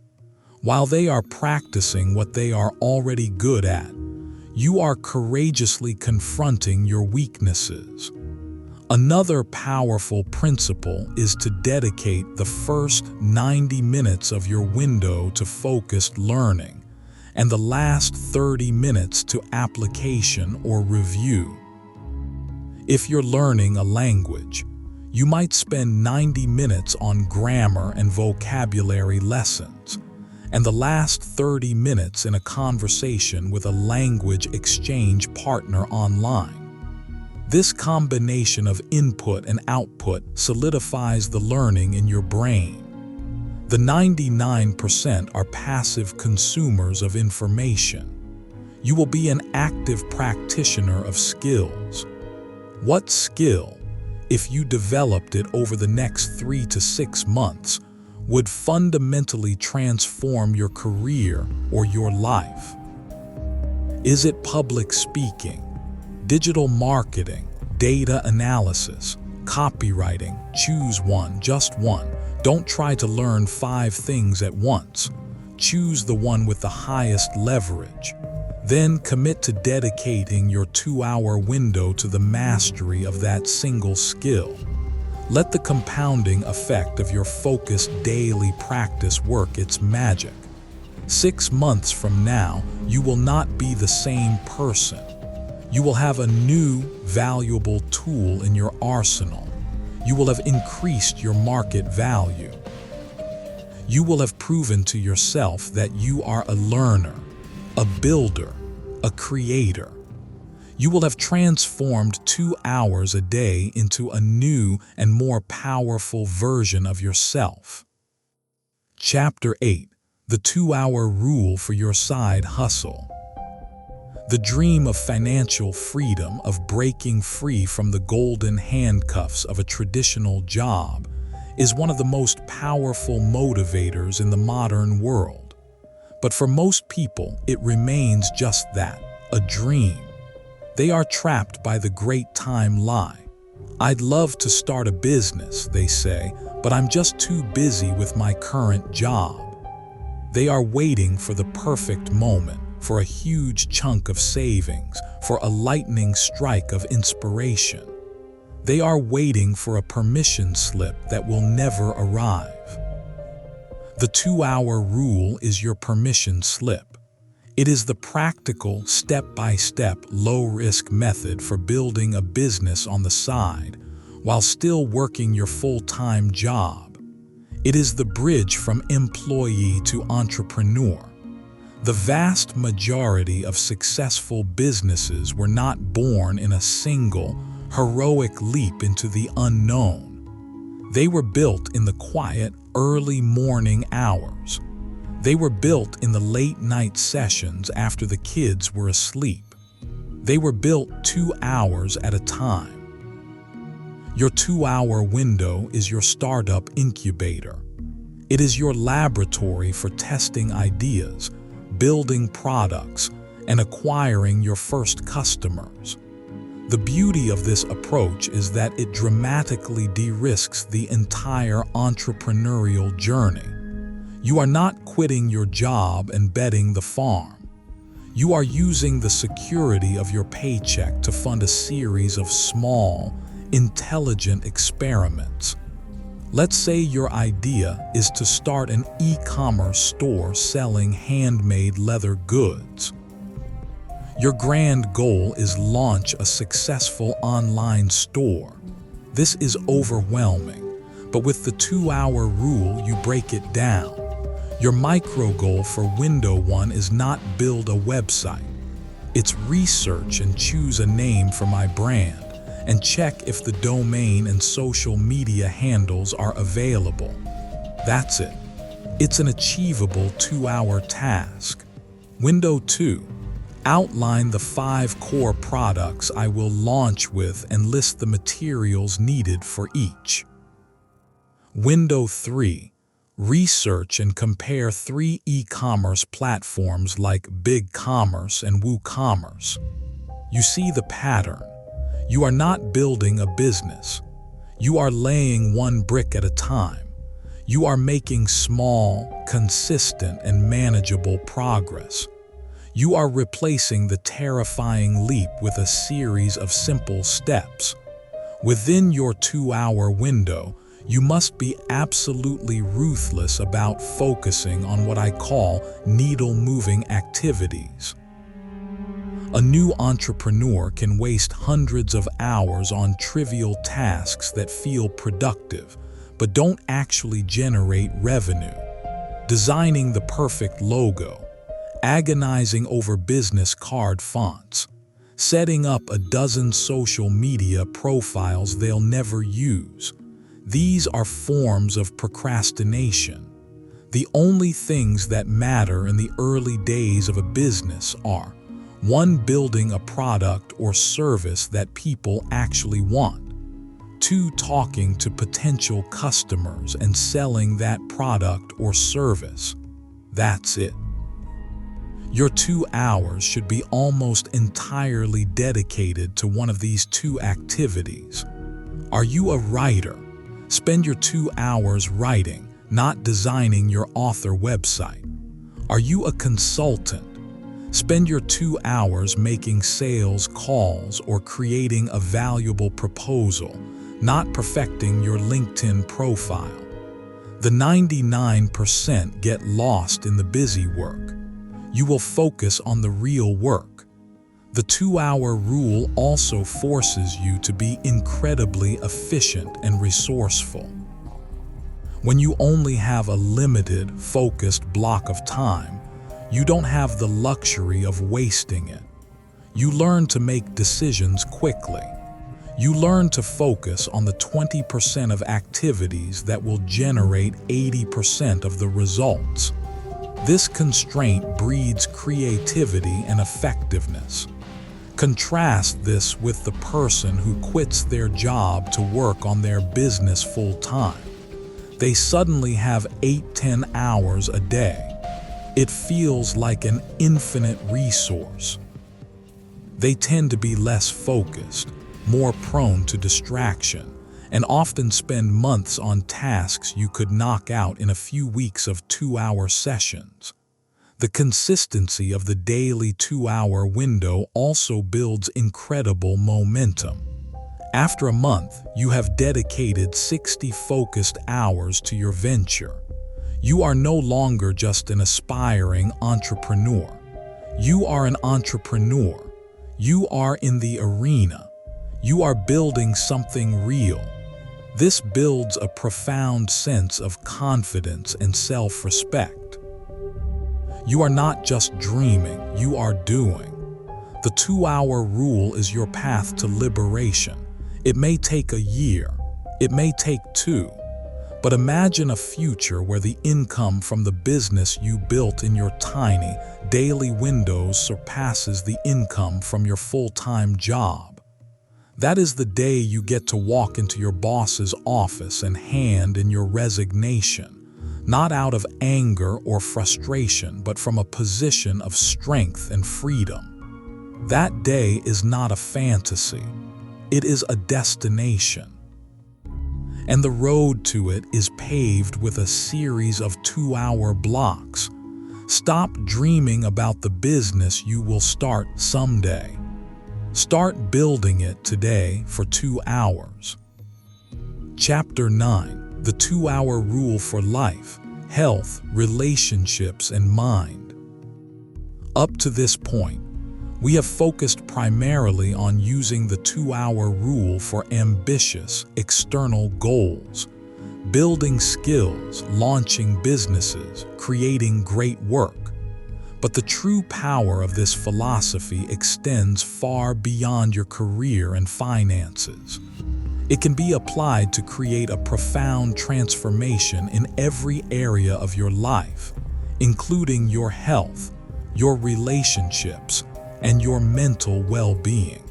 While they are practicing what they are already good at, you are courageously confronting your weaknesses. Another powerful principle is to dedicate the first 90 minutes of your window to focused learning and the last 30 minutes to application or review. If you're learning a language, you might spend 90 minutes on grammar and vocabulary lessons, and the last 30 minutes in a conversation with a language exchange partner online. This combination of input and output solidifies the learning in your brain. The 99% are passive consumers of information. You will be an active practitioner of skills. What skill if you developed it over the next 3 to 6 months, would fundamentally transform your career or your life. Is it public speaking, digital marketing, data analysis, copywriting? Choose one, just one. Don't try to learn 5 things at once. Choose the one with the highest leverage. Then commit to dedicating your 2-hour window to the mastery of that single skill. Let the compounding effect of your focused daily practice work its magic. 6 months from now, you will not be the same person. You will have a new, valuable tool in your arsenal. You will have increased your market value. You will have proven to yourself that you are a learner, a builder, a creator. You will have transformed 2 hours a day into a new and more powerful version of yourself. Chapter 8: The 2-hour rule for your side hustle. The dream of financial freedom, of breaking free from the golden handcuffs of a traditional job, is one of the most powerful motivators in the modern world. But for most people, it remains just that, a dream. They are trapped by the great time lie. I'd love to start a business, they say, but I'm just too busy with my current job. They are waiting for the perfect moment, for a huge chunk of savings, for a lightning strike of inspiration. They are waiting for a permission slip that will never arrive. The 2-hour rule is your permission slip. It is the practical, step-by-step, low-risk method for building a business on the side while still working your full-time job. It is the bridge from employee to entrepreneur. The vast majority of successful businesses were not born in a single, heroic leap into the unknown. They were built in the quiet, early morning hours. They were built in the late-night sessions after the kids were asleep. They were built 2 hours at a time. Your 2-hour window is your startup incubator. It is your laboratory for testing ideas, building products, and acquiring your first customers. The beauty of this approach is that it dramatically de-risks the entire entrepreneurial journey. You are not quitting your job and betting the farm. You are using the security of your paycheck to fund a series of small, intelligent experiments. Let's say your idea is to start an e-commerce store selling handmade leather goods. Your grand goal is launch a successful online store. This is overwhelming, but with the 2-hour rule, you break it down. Your micro goal for window 1 is not build a website. It's research and choose a name for my brand, and check if the domain and social media handles are available. That's it. It's an achievable 2-hour task. Window 2. Outline the 5 core products I will launch with and list the materials needed for each. Window 3. Research and compare 3 e-commerce platforms like BigCommerce and WooCommerce. You see the pattern. You are not building a business. You are laying one brick at a time. You are making small, consistent, and manageable progress. You are replacing the terrifying leap with a series of simple steps. Within your 2-hour window, you must be absolutely ruthless about focusing on what I call needle-moving activities. A new entrepreneur can waste hundreds of hours on trivial tasks that feel productive, but don't actually generate revenue. Designing the perfect logo, agonizing over business card fonts, setting up a dozen social media profiles they'll never use. These are forms of procrastination. The only things that matter in the early days of a business are 1. Building a product or service that people actually want. 2 talking to potential customers and selling that product or service. That's it. Your 2 hours should be almost entirely dedicated to one of these 2 activities. Are you a writer? Spend your 2 hours writing, not designing your author website. Are you a consultant? Spend your 2 hours making sales calls or creating a valuable proposal, not perfecting your LinkedIn profile. The 99% get lost in the busy work. You will focus on the real work. The 2-hour rule also forces you to be incredibly efficient and resourceful. When you only have a limited, focused block of time, you don't have the luxury of wasting it. You learn to make decisions quickly. You learn to focus on the 20% of activities that will generate 80% of the results. This constraint breeds creativity and effectiveness. Contrast this with the person who quits their job to work on their business full-time. They suddenly have 8-10 hours a day. It feels like an infinite resource. They tend to be less focused, more prone to distraction, and often spend months on tasks you could knock out in a few weeks of 2-hour sessions. The consistency of the daily 2-hour window also builds incredible momentum. After a month, you have dedicated 60 focused hours to your venture. You are no longer just an aspiring entrepreneur. You are an entrepreneur. You are in the arena. You are building something real. This builds a profound sense of confidence and self-respect. You are not just dreaming, you are doing. The 2-hour rule is your path to liberation. It may take a year, it may take 2, but imagine a future where the income from the business you built in your tiny, daily windows surpasses the income from your full-time job. That is the day you get to walk into your boss's office and hand in your resignation, not out of anger or frustration, but from a position of strength and freedom. That day is not a fantasy. It is a destination. And the road to it is paved with a series of 2-hour blocks. Stop dreaming about the business you will start someday. Start building it today for 2 hours. Chapter 9: The 2-hour rule for life, health, relationships, and mind. Up to this point, we have focused primarily on using the 2-hour rule for ambitious, external goals, building skills, launching businesses, creating great work. But the true power of this philosophy extends far beyond your career and finances. It can be applied to create a profound transformation in every area of your life, including your health, your relationships, and your mental well-being.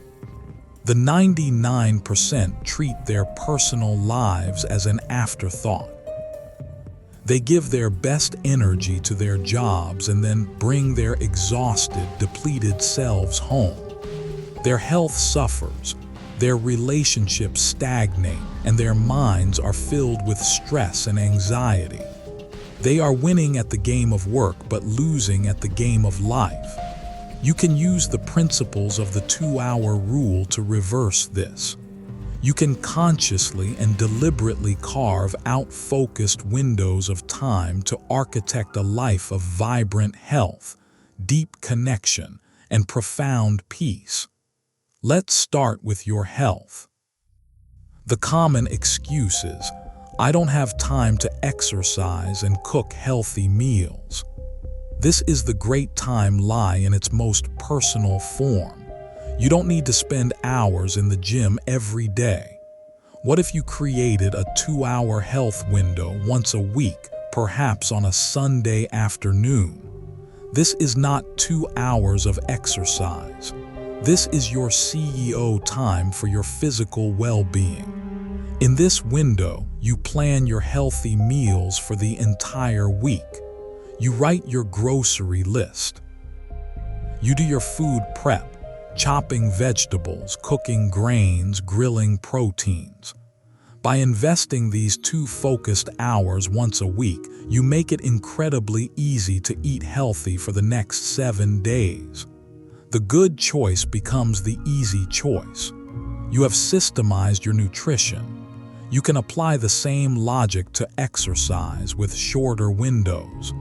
The 99% treat their personal lives as an afterthought. They give their best energy to their jobs and then bring their exhausted, depleted selves home. Their health suffers, their relationships stagnate, and their minds are filled with stress and anxiety. They are winning at the game of work but losing at the game of life. You can use the principles of the 2-hour rule to reverse this. You can consciously and deliberately carve out focused windows of time to architect a life of vibrant health, deep connection, and profound peace. Let's start with your health. The common excuse is, "I don't have time to exercise and cook healthy meals." This is the great time lie in its most personal form. You don't need to spend hours in the gym every day. What if you created a 2-hour health window once a week, perhaps on a Sunday afternoon? This is not 2 hours of exercise. This is your CEO time for your physical well-being. In this window, you plan your healthy meals for the entire week. You write your grocery list. You do your food prep, chopping vegetables, cooking grains, grilling proteins. By investing these 2 focused hours once a week, you make it incredibly easy to eat healthy for the next 7 days. The good choice becomes the easy choice. You have systemized your nutrition. You can apply the same logic to exercise with shorter windows.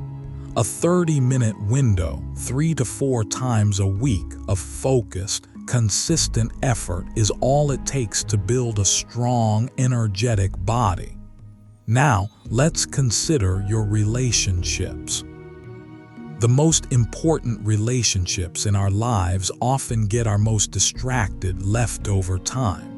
A 30-minute window, 3 to 4 times a week of focused, consistent effort is all it takes to build a strong, energetic body. Now, let's consider your relationships. The most important relationships in our lives often get our most distracted leftover time.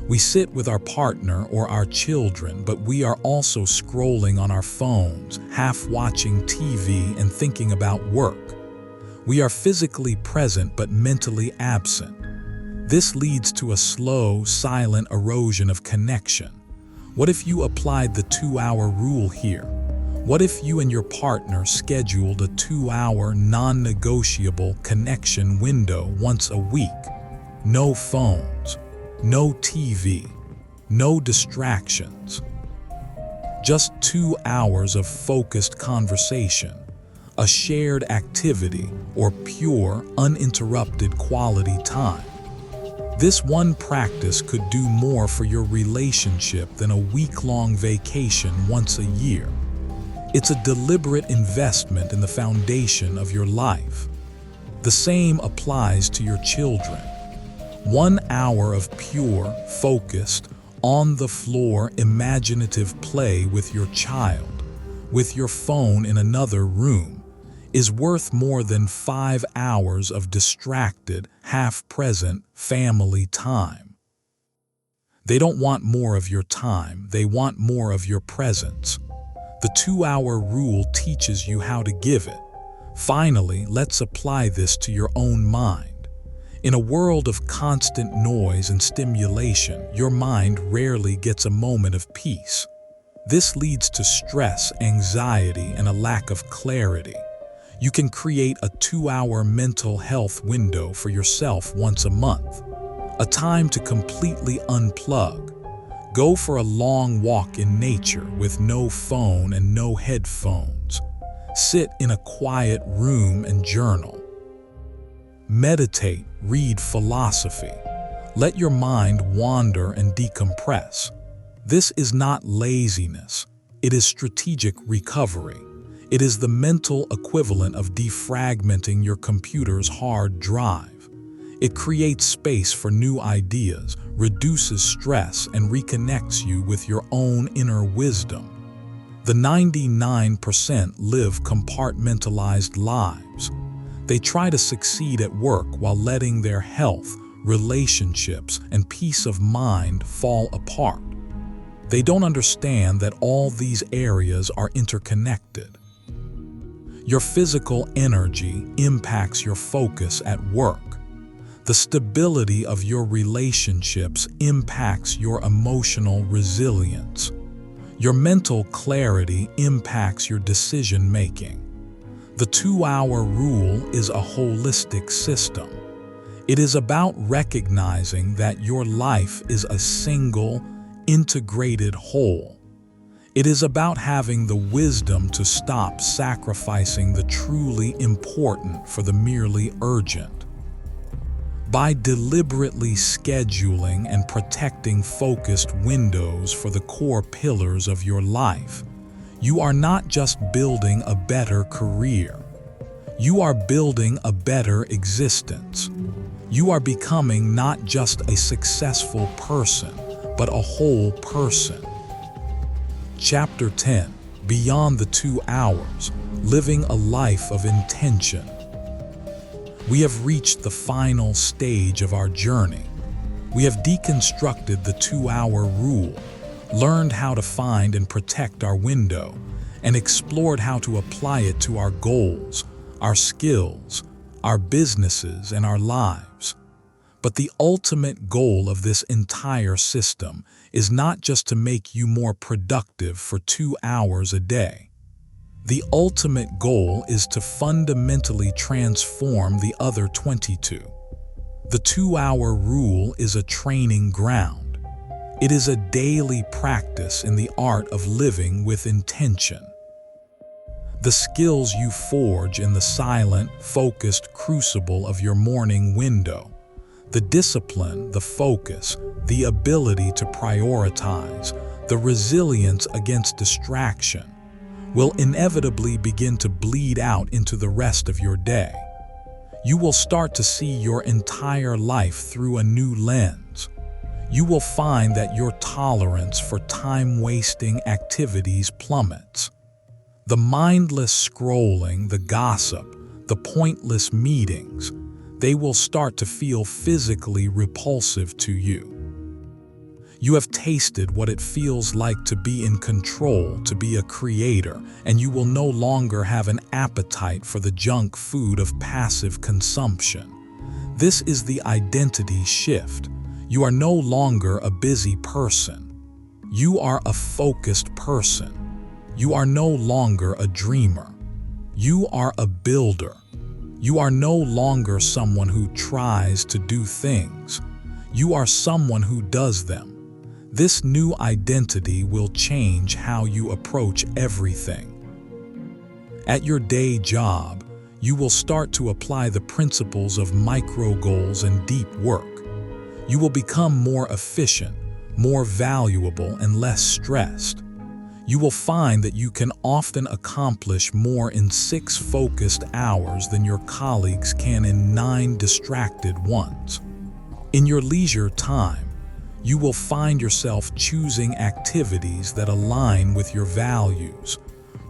We sit with our partner or our children, but we are also scrolling on our phones, half watching TV and thinking about work. We are physically present but mentally absent. This leads to a slow, silent erosion of connection. What if you applied the 2-hour rule here? What if you and your partner scheduled a 2-hour non-negotiable connection window once a week? No phones, no TV, no distractions. Just 2 hours of focused conversation, a shared activity, or pure, uninterrupted quality time. This one practice could do more for your relationship than a week-long vacation once a year. It's a deliberate investment in the foundation of your life. The same applies to your children. 1 hour of pure, focused, on-the-floor, imaginative play with your child, with your phone in another room, is worth more than 5 hours of distracted, half-present family time. They don't want more of your time, they want more of your presence. The 2-hour rule teaches you how to give it. Finally, let's apply this to your own mind. In a world of constant noise and stimulation, your mind rarely gets a moment of peace. This leads to stress, anxiety, and a lack of clarity. You can create a 2-hour mental health window for yourself once a month. A time to completely unplug. Go for a long walk in nature with no phone and no headphones. Sit in a quiet room and journal. Meditate, read philosophy. Let your mind wander and decompress. This is not laziness. It is strategic recovery. It is the mental equivalent of defragmenting your computer's hard drive. It creates space for new ideas, reduces stress, and reconnects you with your own inner wisdom. The 99% live compartmentalized lives. They try to succeed at work while letting their health, relationships, and peace of mind fall apart. They don't understand that all these areas are interconnected. Your physical energy impacts your focus at work. The stability of your relationships impacts your emotional resilience. Your mental clarity impacts your decision-making. The 2-hour rule is a holistic system. It is about recognizing that your life is a single, integrated whole. It is about having the wisdom to stop sacrificing the truly important for the merely urgent. By deliberately scheduling and protecting focused windows for the core pillars of your life, you are not just building a better career. You are building a better existence. You are becoming not just a successful person, but a whole person. Chapter 10. Beyond the 2 hours, living a life of intention. We have reached the final stage of our journey. We have deconstructed the 2-hour rule, learned how to find and protect our window, and explored how to apply it to our goals, our skills, our businesses, and our lives. But the ultimate goal of this entire system is not just to make you more productive for 2 hours a day. The ultimate goal is to fundamentally transform the other 22. The 2-hour rule is a training ground. It is a daily practice in the art of living with intention. The skills you forge in the silent, focused crucible of your morning window, the discipline, the focus, the ability to prioritize, the resilience against distraction, will inevitably begin to bleed out into the rest of your day. You will start to see your entire life through a new lens. You will find that your tolerance for time-wasting activities plummets. The mindless scrolling, the gossip, the pointless meetings, they will start to feel physically repulsive to you. You have tasted what it feels like to be in control, to be a creator, and you will no longer have an appetite for the junk food of passive consumption. This is the identity shift. You are no longer a busy person. You are a focused person. You are no longer a dreamer. You are a builder. You are no longer someone who tries to do things. You are someone who does them. This new identity will change how you approach everything. At your day job, you will start to apply the principles of micro goals and deep work. You will become more efficient, more valuable, and less stressed. You will find that you can often accomplish more in 6 focused hours than your colleagues can in 9 distracted ones. In your leisure time, you will find yourself choosing activities that align with your values,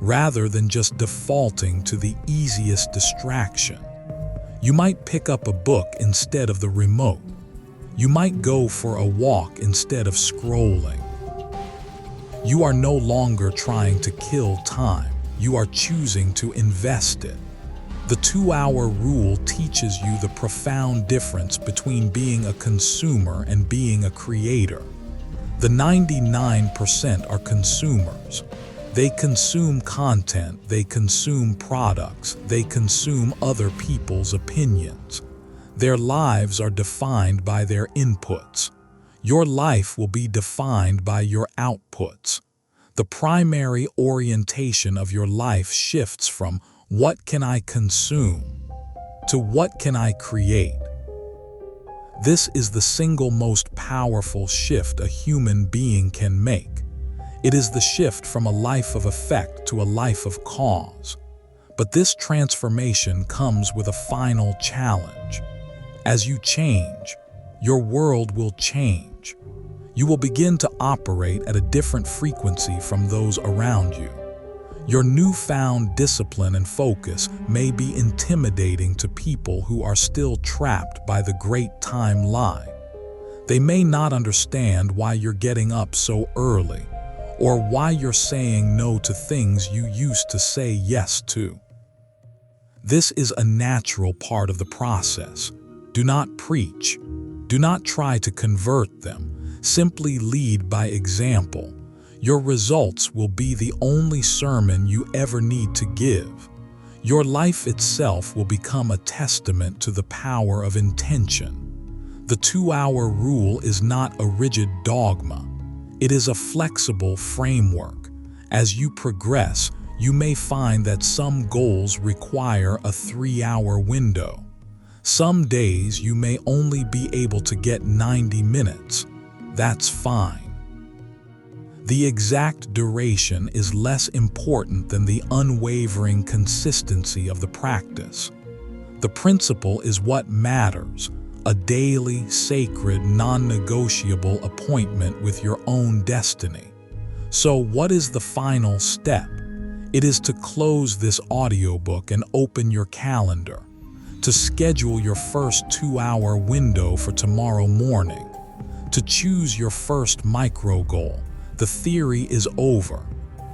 rather than just defaulting to the easiest distraction. You might pick up a book instead of the remote. You might go for a walk instead of scrolling. You are no longer trying to kill time. You are choosing to invest it. The 2-hour rule teaches you the profound difference between being a consumer and being a creator. The 99% are consumers. They consume content, they consume products, they consume other people's opinions. Their lives are defined by their inputs. Your life will be defined by your outputs. The primary orientation of your life shifts from "what can I consume?" to "what can I create?" This is the single most powerful shift a human being can make. It is the shift from a life of effect to a life of cause. But this transformation comes with a final challenge. As you change, your world will change. You will begin to operate at a different frequency from those around you. Your newfound discipline and focus may be intimidating to people who are still trapped by the great time lie. They may not understand why you're getting up so early, or why you're saying no to things you used to say yes to. This is a natural part of the process. Do not preach. Do not try to convert them. Simply lead by example. Your results will be the only sermon you ever need to give. Your life itself will become a testament to the power of intention. The 2-hour rule is not a rigid dogma. It is a flexible framework. As you progress, you may find that some goals require a 3-hour window. Some days you may only be able to get 90 minutes. That's fine. The exact duration is less important than the unwavering consistency of the practice. The principle is what matters, a daily, sacred, non-negotiable appointment with your own destiny. So what is the final step? It is to close this audiobook and open your calendar, to schedule your first 2-hour window for tomorrow morning, to choose your first micro goal. The theory is over.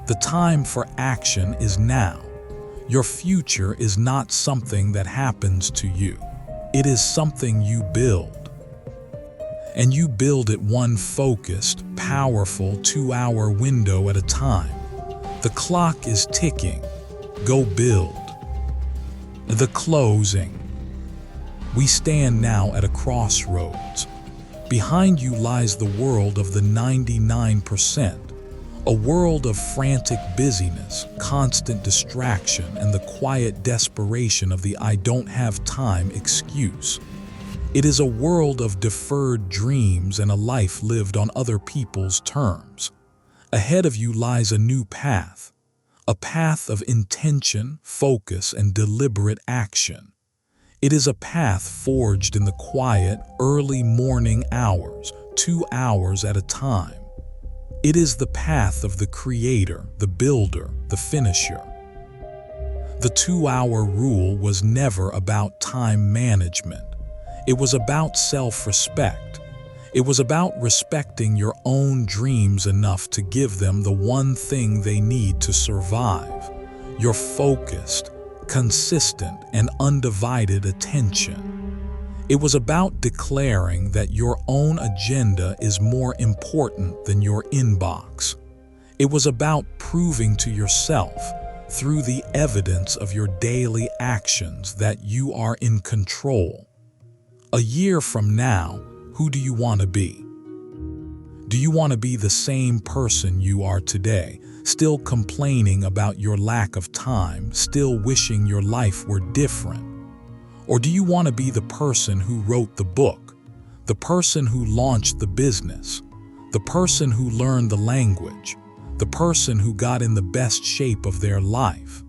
The time for action is now. Your future is not something that happens to you. It is something you build. and you build it one focused, powerful 2-hour window at a time. The clock is ticking. Go build. The closing. We stand now at a crossroads. Behind you lies the world of the 99%, a world of frantic busyness, constant distraction, and the quiet desperation of the "I don't have time" excuse. It is a world of deferred dreams and a life lived on other people's terms. Ahead of you lies a new path, a path of intention, focus, and deliberate action. It is a path forged in the quiet, early morning hours, 2 hours at a time. It is the path of the creator, the builder, the finisher. The 2-hour rule was never about time management. It was about self-respect. It was about respecting your own dreams enough to give them the one thing they need to survive: your focused, consistent, and undivided attention. It was about declaring that your own agenda is more important than your inbox. It was about proving to yourself, through the evidence of your daily actions, that you are in control. A year from now, who do you want to be? Do you want to be the same person you are today, still complaining about your lack of time, still wishing your life were different? Or do you want to be the person who wrote the book, the person who launched the business, the person who learned the language, the person who got in the best shape of their life?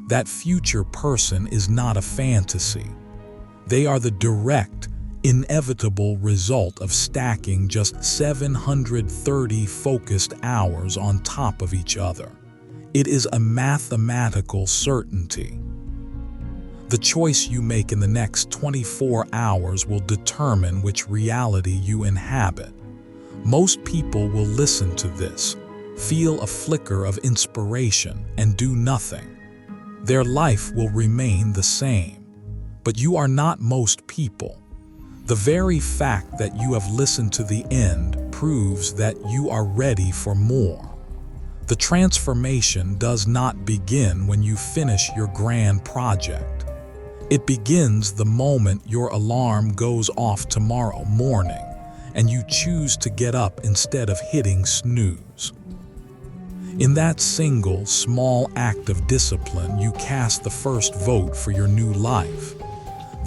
That future person is not a fantasy. They are the direct, inevitable result of stacking just 730 focused hours on top of each other. It is a mathematical certainty. The choice you make in the next 24 hours will determine which reality you inhabit. Most people will listen to this, feel a flicker of inspiration, and do nothing. Their life will remain the same. But you are not most people. The very fact that you have listened to the end proves that you are ready for more. The transformation does not begin when you finish your grand project. It begins the moment your alarm goes off tomorrow morning and you choose to get up instead of hitting snooze. In that single, small act of discipline, you cast the first vote for your new life.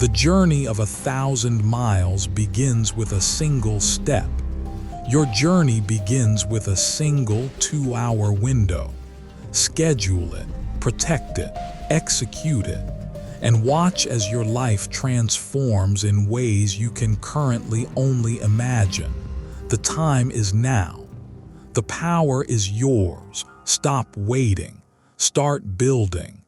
The journey of 1,000 miles begins with a single step. Your journey begins with a single 2-hour window. Schedule it, protect it, execute it, and watch as your life transforms in ways you can currently only imagine. The time is now. The power is yours. Stop waiting. Start building.